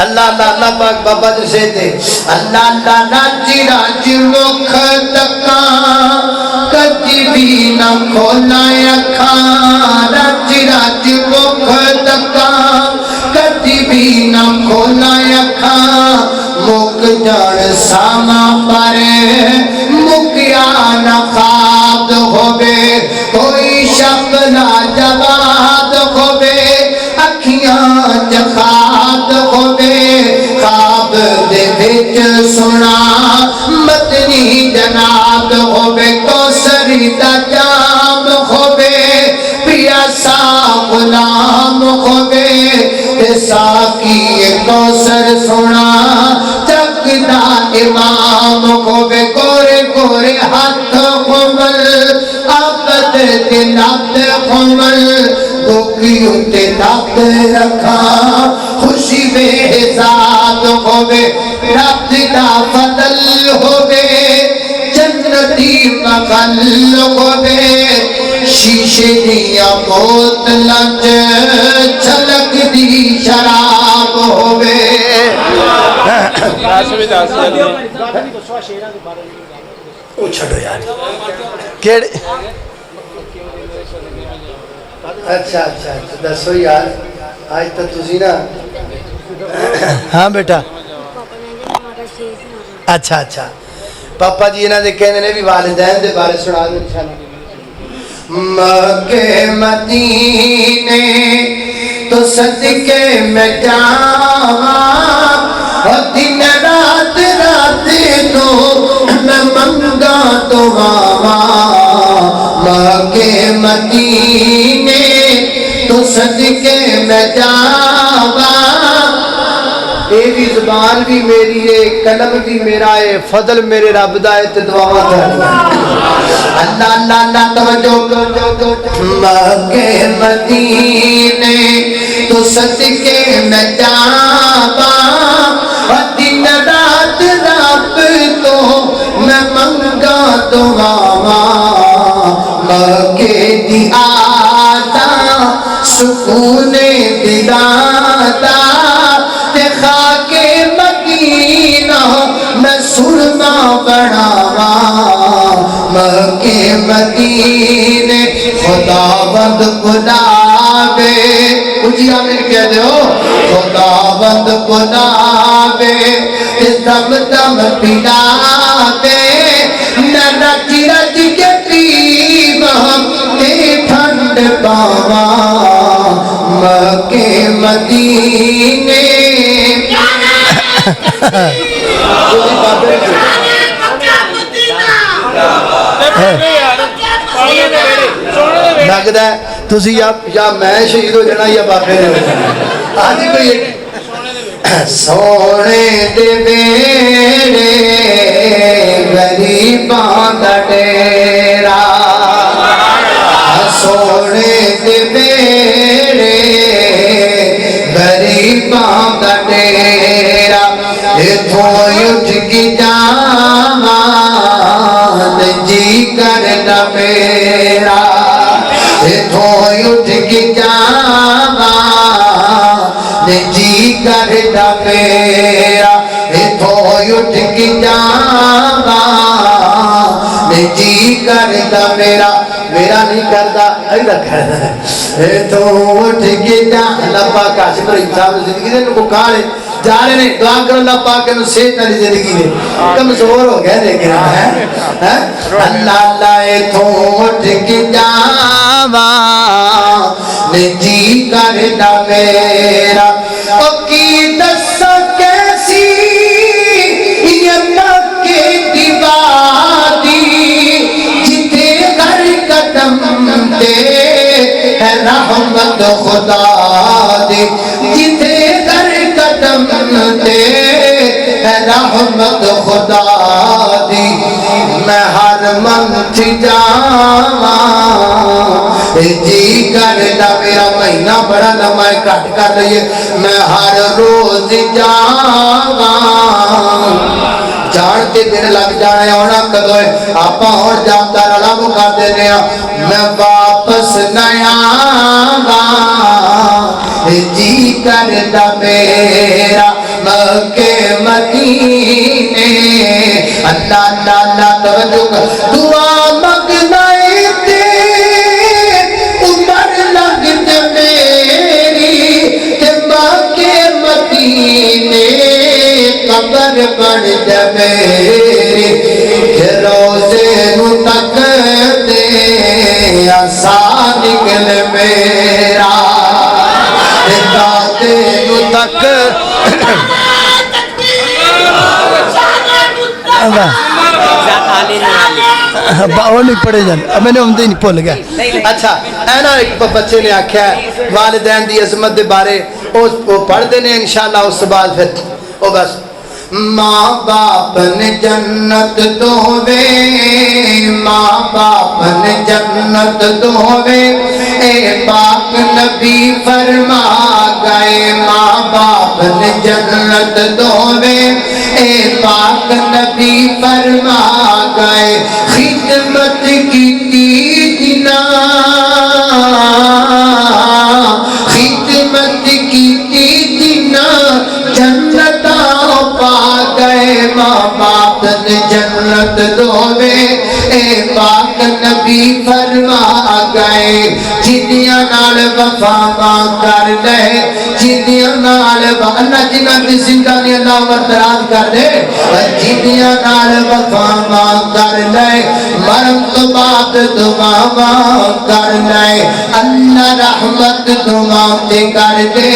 اللہ اللہ اللہ پاک بابا جسے دے اللہ اللہ راجی راجی مکھ تکاں کدی بھی نہ کھولا اکھاں راجی راجی مکھ تکاں کدی بھی نہ کھولا اکھاں مک جان ساما پر مکیا نہ خواب ہوئے کوئی شب لاجواب ہوئے اکھیاں خواب ہوئے خواب دے وچ سنا مدنی جناب ہوئے کوثری دا جام ہوئے پیاسا غلام ہوئے تے ساقی کوثر سنا جگ دا امام ہوئے گورے گورے ہاتھ کھمل آبد دے لات کھمل دکھی اتے دات رکھا خوشی بے حساب ہوئے رب دا فضل ہوئے جنتی مغل ہوئے شیشے دیا بوتلاں چھلک دی شراب ہوئے او چھڑو یار کیڑے اچھا اچھا دسو یار آج تو تسی نا ہاں بیٹا اچھا اچھا پاپا جی انہاں دے کہندے نے بھی والدین دے بارے سنا دو انشاءاللہ مکے مدینے تو صدقے میں جاواں دن رات رات تو میں منگا تو مکے مدینے تو صدقے میں جاوا اے بھی زبان بھی میری ہے قلم بھی میرا ہے فضل میرے رب دا ہے تے دعاواں تھوڑیاں اللہ اللہ اللہ توجہ مکے مدینے تو صدقے میں جاوا دن رات رب تو میں منگا دعاواں مکے دی آتا سکون دلاتا تے خاک مدینہ میں سرما بڑھاوا مکے مدینے خدا بند بلاوے اجی آمین کہہ دے ہو خدا بند بلاوے دم دم پلاوے نہ رج رج کے پیو تے ٹھنڈ پاوا مکے مدینے لگتا ہے تسی یا میں شہید ہو جانا یا بابے نے ہو جانا آج کوئی سونے دے بیڑے غریباں دا ڈیرا سونے دے بیڑے غریباں دا ڈیرا اتھوں اٹھ کے جاواں جی کردا میرا اتھوں اٹھ کے جاواں جی کردا میرا اتھوں اٹھ کے جاواں جی کردا میرا میرا نہیں کردا ایدا کردا ہے تو اٹھ کے جا اللہ پاک کاشف رحیم صاحب زندگی دے کو کھالے جا رہے ہیں دعا کرو اللہ پاک کے صحت والی زندگی دے کمزور ہو گئے لیکن ہے اللہ اللہ تو اٹھ کے جاواں جی کردا میرا او کی دساں کیسی یہ مکے دی وادی جتھے ہر قدم تے ہے رحمت خدا دی جتھے ہر قدم تے ہے رحمت خدا دی میں ہر منتھ جاواں جی کردا میرا مہینہ بڑا لمبا ہے کٹ کر لئیے میں ہر روز جاواں جانتے دن لگ جانے ہونا کدو ہے آپا اور جاتا رلا مکا دینے میں واپس نیا جی کردا میرا مکے مدینے اللہ اللہ اللہ توجہ دعا مگنائے تے عمر لگتے میری کہ مکے مدینے قبر بڑھ جبے روزے نو تک دے آسان نکل میرا دادے نو تک وہ نہیں پڑھے جان میں نے ہمدے نہیں بھول گیا اچھا اے نا ایک بچے نے آکھیا ہے والدین دی عظمت دے بارے وہ پڑھ دینے انشاءاللہ اس بعد پھر وہ بس ماں باپ نے جنت دووے ماں باپ نے جنت دووے اے پاک نبی فرما گئے ماں باپ نے جنت دووے اے پاک نبی فرما گئے خدمت کی جنا خدمت کی جنا جنت پا گئے ماں باپ نے جنت دووے اے پاک نبی فرما گئے جنیاں نال وفا ماں کر لے جنیاں نال اللہ جنہ کی زندگی اللہ مرتراز کر دے جنیاں نال وفا ماں کر لے مرم تو باپ رحمت دعاواں کر لے اللہ رحمت دعاواں تے کر دے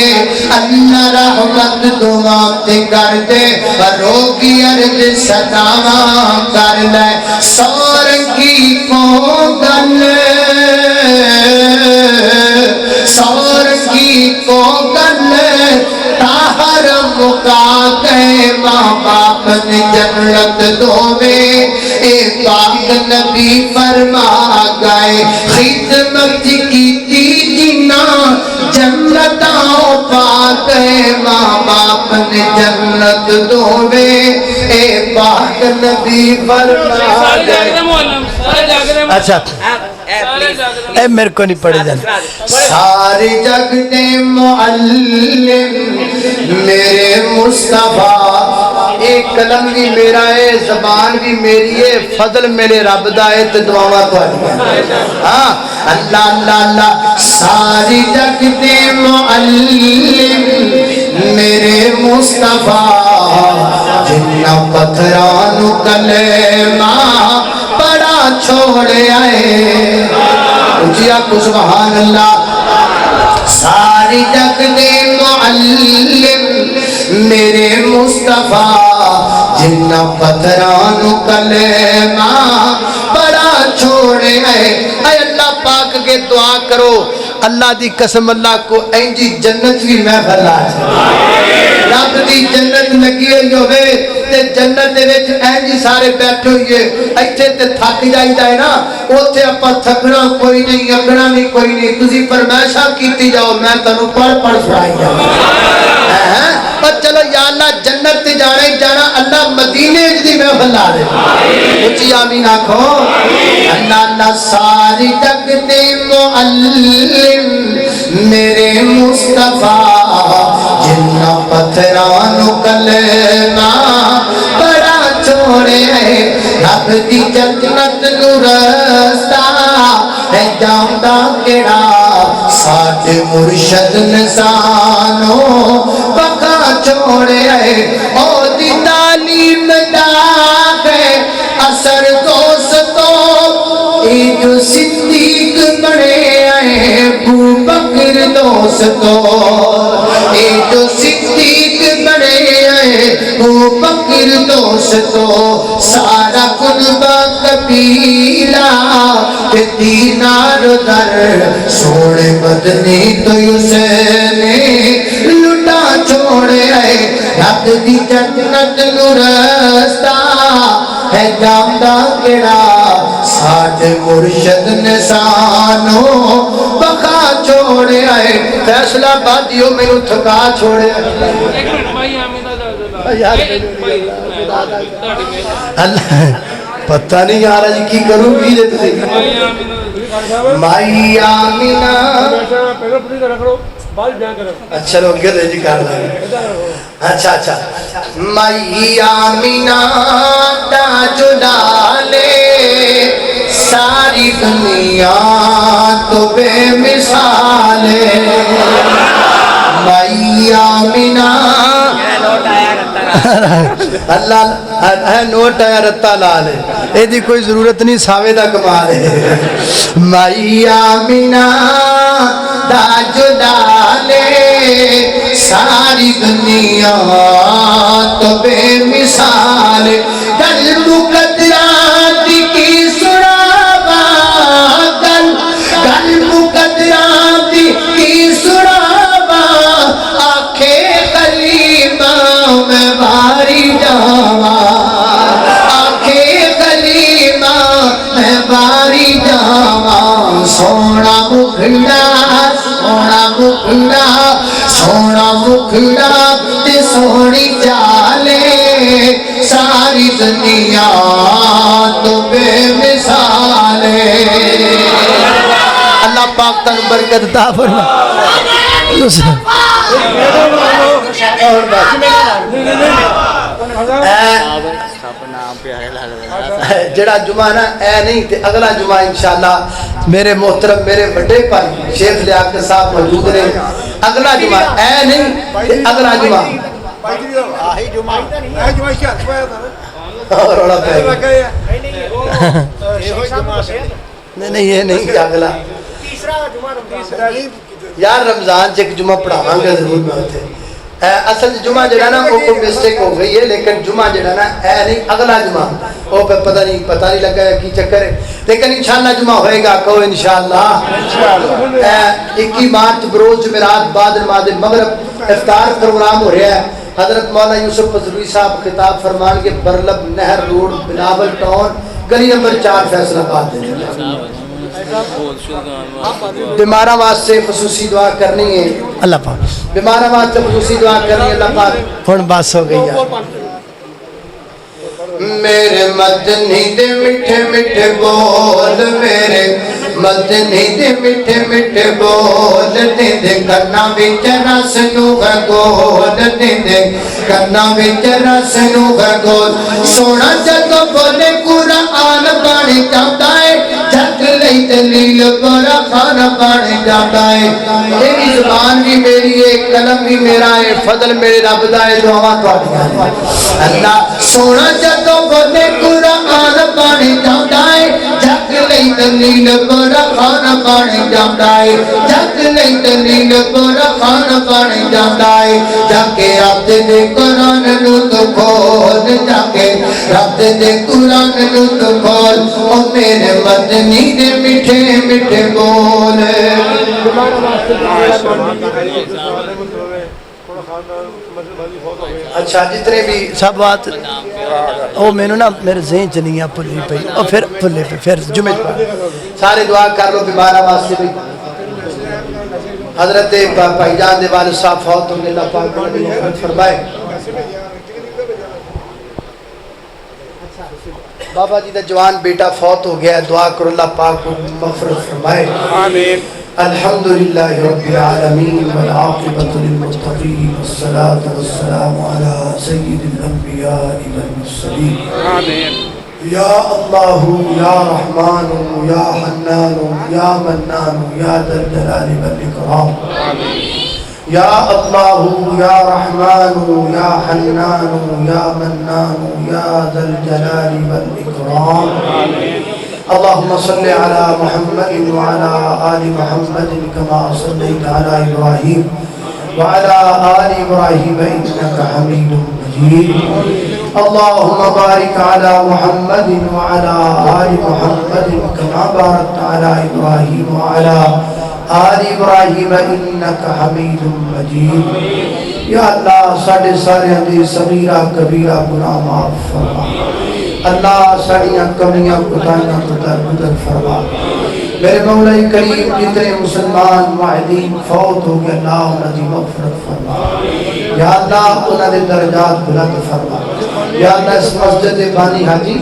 اللہ رحمت دعاواں تے کر دے رو کی عرض صداواں کر لے سورنگی کو گل سورنگی کو گل تاہر مکا کے ماں باپ نے جنت دوے اے پاک نبی فرما گئے خدمت کی جنا جنتاں پا کے ماں باپ نے جنت دوے اے پاک نبی فرما گئے اچھا اے میرے کو نہیں پڑھے جانے سارے جگ دے معلم میرے مصطفیٰ ایک قلم بھی میرا ہے زبان بھی میری ہے فضل میرے رب دا ہے تے دعاواں تہاڈی ہاں اللہ اللہ اللہ ساری جگ دے معلم میرے مصطفیٰ جنہ پتھراں نو کلمہ بڑا چھوڑے آئے اچھیا کو سبحان اللہ ساری جگ دے معلم میرے مصطفیٰ جنہ پتھرانو کلمہ بڑا چھوڑے آئے اے اللہ پاک کے دعا کرو اللہ دی قسم اللہ کو اینجی جنت بھی محفل آ جائے رب دی جنت لگی ہوئی ہوئے تے جنت دے وچ اینجی سارے بیٹھے ہوئے ایتھے تے تھک جائیدا ہے نا اوتھے اپا تھکنا کوئی نہیں اگنا بھی کوئی نہیں تسی فرمائشاں کیتی جاؤ میں تانوں پڑھ پڑھ سنائی جاؤں اور چلو یا اللہ جنت تے جانا ہی جانا اللہ مدینے دی محفل لا دے اچھی آمین آکھو اللہ اللہ ساری جگ دے معلم میرے مصطفیٰ جنہ پتھرانو کلمہ بڑا چھوڑے ہے رب دی جنت نو رستہ ہے جاندا کیڑا ساڈے مرشد نسانو بکا چھوڑے ہے او دی تعلیم دا ہے اثر دوستو اے جو صدیق بڑے آئے ابو بکر دوستو اے جو صدیق بڑے آئے ابو بکر دوستو سارا قلبہ قبیلہ دینار در سوڑے بدنی تو یسنے لٹا چھوڑے آئے رب دی جنت نو رستہ ہے جاندا کیڑا ساڈے مرشد نسانو بکا چھوڑے آئے فیصلہ بادیو مینوں تھکا چھوڑے اللہ پتہ نہیں یار جی کی کروں گی مائی آمینہ اچھا لوگ گئے جی کار لگے اچھا اچھا مائی آمینہ تاج ڈالے ساری دنیا تو بے مثال ہے مائی آمینہ اللہ ہے نوٹ آیا رتا لال ہے اے دی کوئی ضرورت نہیں ساوے دا کمال ہے مائی آمینہ تاج ڈالے ساری دنیا تو بے مثال گل مقدرات کی سراوا گل مقدرات کی سراوا آنکھیں کلیمہ میں باری جاوا آنکھیں کلیمہ میں باری جاوا سونا مکھڑا سونا مکھڑا تے سونی چالے ساری دنیا تو بے مثال اللہ پاک تن برکت عطا فرما جڑا جمعہ نا اے نہیں تے اگلا جمعہ انشاءاللہ میرے محترم میرے بڑے بھائی شیخ لیاقت صاحب موجود رہے اگلا جمعہ اے نہیں تے اگلا جمعہ آہی جمعہ روڑا پہ نہیں یہ نہیں اگلا یار رمضان چ ایک جمعہ پڑھاواں گا ضرور میں اتنے اصل جمعہ جڑا نا وہ مسٹیک ہو گئی ہے لیکن جمعہ جڑا نا اے نہیں اگلا جمعہ وہ پتہ نہیں لگا ہے کی چکر ہے لیکن انشاءاللہ جمعہ ہوئے گا کہو انشاءاللہ 21 مارچ بروز جمعرات بعد نماز مغرب افطار پروگرام ہو رہا ہے حضرت مولانا یوسف پزروی صاحب خطاب فرمان کے برلب نہر روڈ بلاول ٹاؤن گلی نمبر 4 فیصل آباد بیمارہ واسطے خصوصی دعا کرنی ہے اللہ پاک بیمارہ واسطے خصوصی دعا کرنی ہے اللہ پاک ہن بس ہو گئی ہے میرے مدنی دے میٹھے میٹھے بول میرے مدنی دے میٹھے میٹھے بول دے کرنا وچ رس نو گول دے کرنا وچ رس نو گول سونا جدوں بولے قرآن بن جاتا ہے جگ لئی دلیل برا خان بن جاتا ہے میری زبان بھی میری ہے قلم بھی میرا ہے فضل میرے رب دا ہے دعاواں تہاڈیاں اللہ سونا جدوں بولے قرآن بن جاتا ہے جگ لئی دلیل برا خان بن جاتا ہے جگ لئی دلیل برا خان بن جاتا ہے جا کے رب دے قرآن نو تو کھول جا کے رب دے قرآن نو تو کھول او میرے مدنی دے میٹھے میٹھے بول اچھا جتنے بھی سب بات وہ میں نا میرے ذہن چ نہیں بھلی پئی اور پھر بھلے پہ پھر جمعے سارے دعا کر لو بیمارہ واسطے بھی حضرت بھائی جان دے والد صاحب فوت ہو گئے اللہ پاک نے مغفرت فرمائے بابا جی دا جوان بیٹا فوت ہو گیا دعا کرو اللہ پاک کو مغفرت فرمائے آمین الحمدللہ رب العالمین والعاقبۃ للمتقین والصلاة والسلام علی سید الانبیاء والمرسلین آمین یا اللہ یا رحمان یا حنان یا منان یا ذا الجلال والاکرام آمین یا اللہ یا رحمان یا حنان یا منان یا ذا الجلال والاکرام آمین اللهم صل على محمد وعلى آل محمد كما صليت على إبراهيم وعلى آل إبراهيم إنك حميد مجيد اللهم بارك على محمد وعلى آل محمد كما باركت على إبراهيم وعلى آل إبراهيم إنك حميد مجيد یا اللہ ساڑھے سارے اندھی صغیرہ کبیرہ گناہ معاف فرما اللہ ساڑیاں کمیاں کتائیاں بدر فرما میرے مولا کریم جتنے مسلمان معاہدین فوت ہو گئے اللہ انہاں دی مغفرت فرما یا اللہ انہاں دے درجات بلند فرما یا اللہ اس مسجد بانی حاجی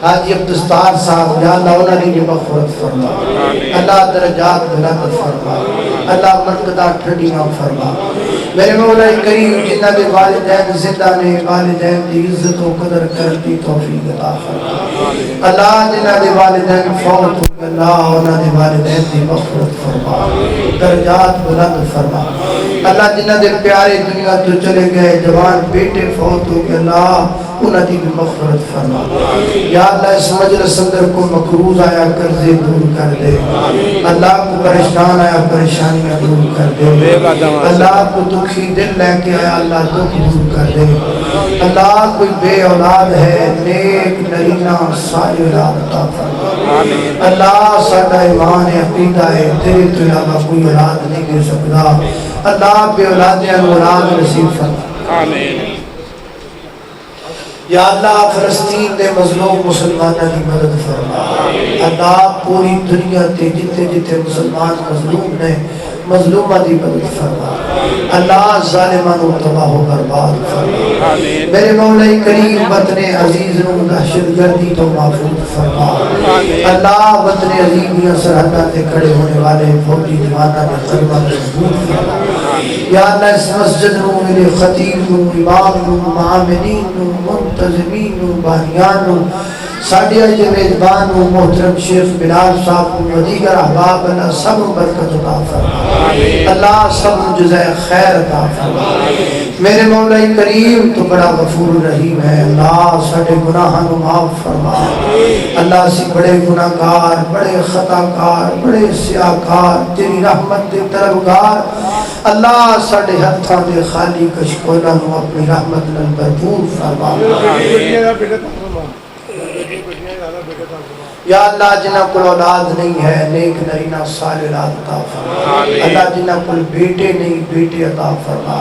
عبدالستار صاحب یا اللہ انہاں دی مغفرت فرما اللہ درجات بلند فرما اللہ مرکدہ ٹھڑیاں فرما میرے مولا کریم جنہ دے والدین زندہ نے والدین دی عزت و قدر کرتی توفیق عطا فرما اللہ جنہ دے والدین فوت ہو گئے اللہ انہاں دے والدین دی مغفرت فرما درجات بلند فرما اللہ جنہ دے پیارے دنیا تو چلے گئے جوان بیٹے فوت ہو گئے اللہ انہاں دی مغفرت فرما یا اللہ اس مجلس اندر کو مقروض آیا قرضے دور کر دے اللہ کو پریشان آیا پریشانیاں دور کر دے اللہ کو دکھی دل لے کے آیا اللہ دکھ دور کر دے اللہ کوئی بے اولاد ہے نیک نرینہ ساری اولاد عطا فرما اللہ ساڈا ایمان ہے عقیدہ ہے تیرے تو علاوہ کوئی اولاد نہیں دے سکتا اللہ بے اولادیاں اولاد نصیب فرما آمین یا اللہ فلسطین دے مظلوم مسلمانہ کی مدد فرما اللہ پوری دنیا تے جتے جتے مسلمان مظلوم نے مظلومہ دی مدد فرما اللہ ظالمان و تباہ و برباد فرما میرے مولا کریم وطن عزیز نو دہشت گردی تو محفوظ فرما اللہ وطن عزیز دیاں سرحدہ تے کھڑے ہونے والے فوجی جوانہ نے قلبہ مضبوط فرما یا اللہ اس مسجد نو میرے خطیب نو امام نو معاملین نو منتظمین نو بانیان نو ساڑھیا جو میزبان و محترم شیخ بلال صاحب و دیگر احباب اللہ سب برکت عطا فرما اللہ سب جزائے خیر عطا فرما میرے مولا کریم تو بڑا غفور رحیم ہے اللہ ساڈے گناہاں نو معاف فرما اللہ سی بڑے گناہگار بڑے خطا کار بڑے سیاہکار تیری رحمت دے طلبگار اللہ ساڈے ہتھاں دے خالی کشکولاں نو اپنی رحمت نال بھرپور فرما یا اللہ جنہ کو اولاد نہیں ہے نیک نرینہ صالح اولاد عطا فرما اللہ جنہ کو بیٹے نہیں بیٹے عطا فرما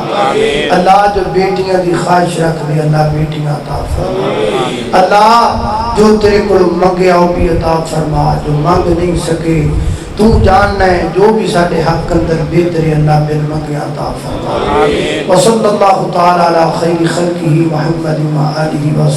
اللہ جو بیٹیاں دی خواہش رکھ دے اللہ بیٹیاں عطا فرما اللہ جو تیرے کو منگیا وہ بھی عطا فرما جو مانگ نہیں سکے تو جاننا ہے جو بھی ساڈے حق اندر بہتر ہے اللہ بن منگیا عطا فرما وصلی اللہ تعالی علی خیر خلقہ محمد و آلہ وسلم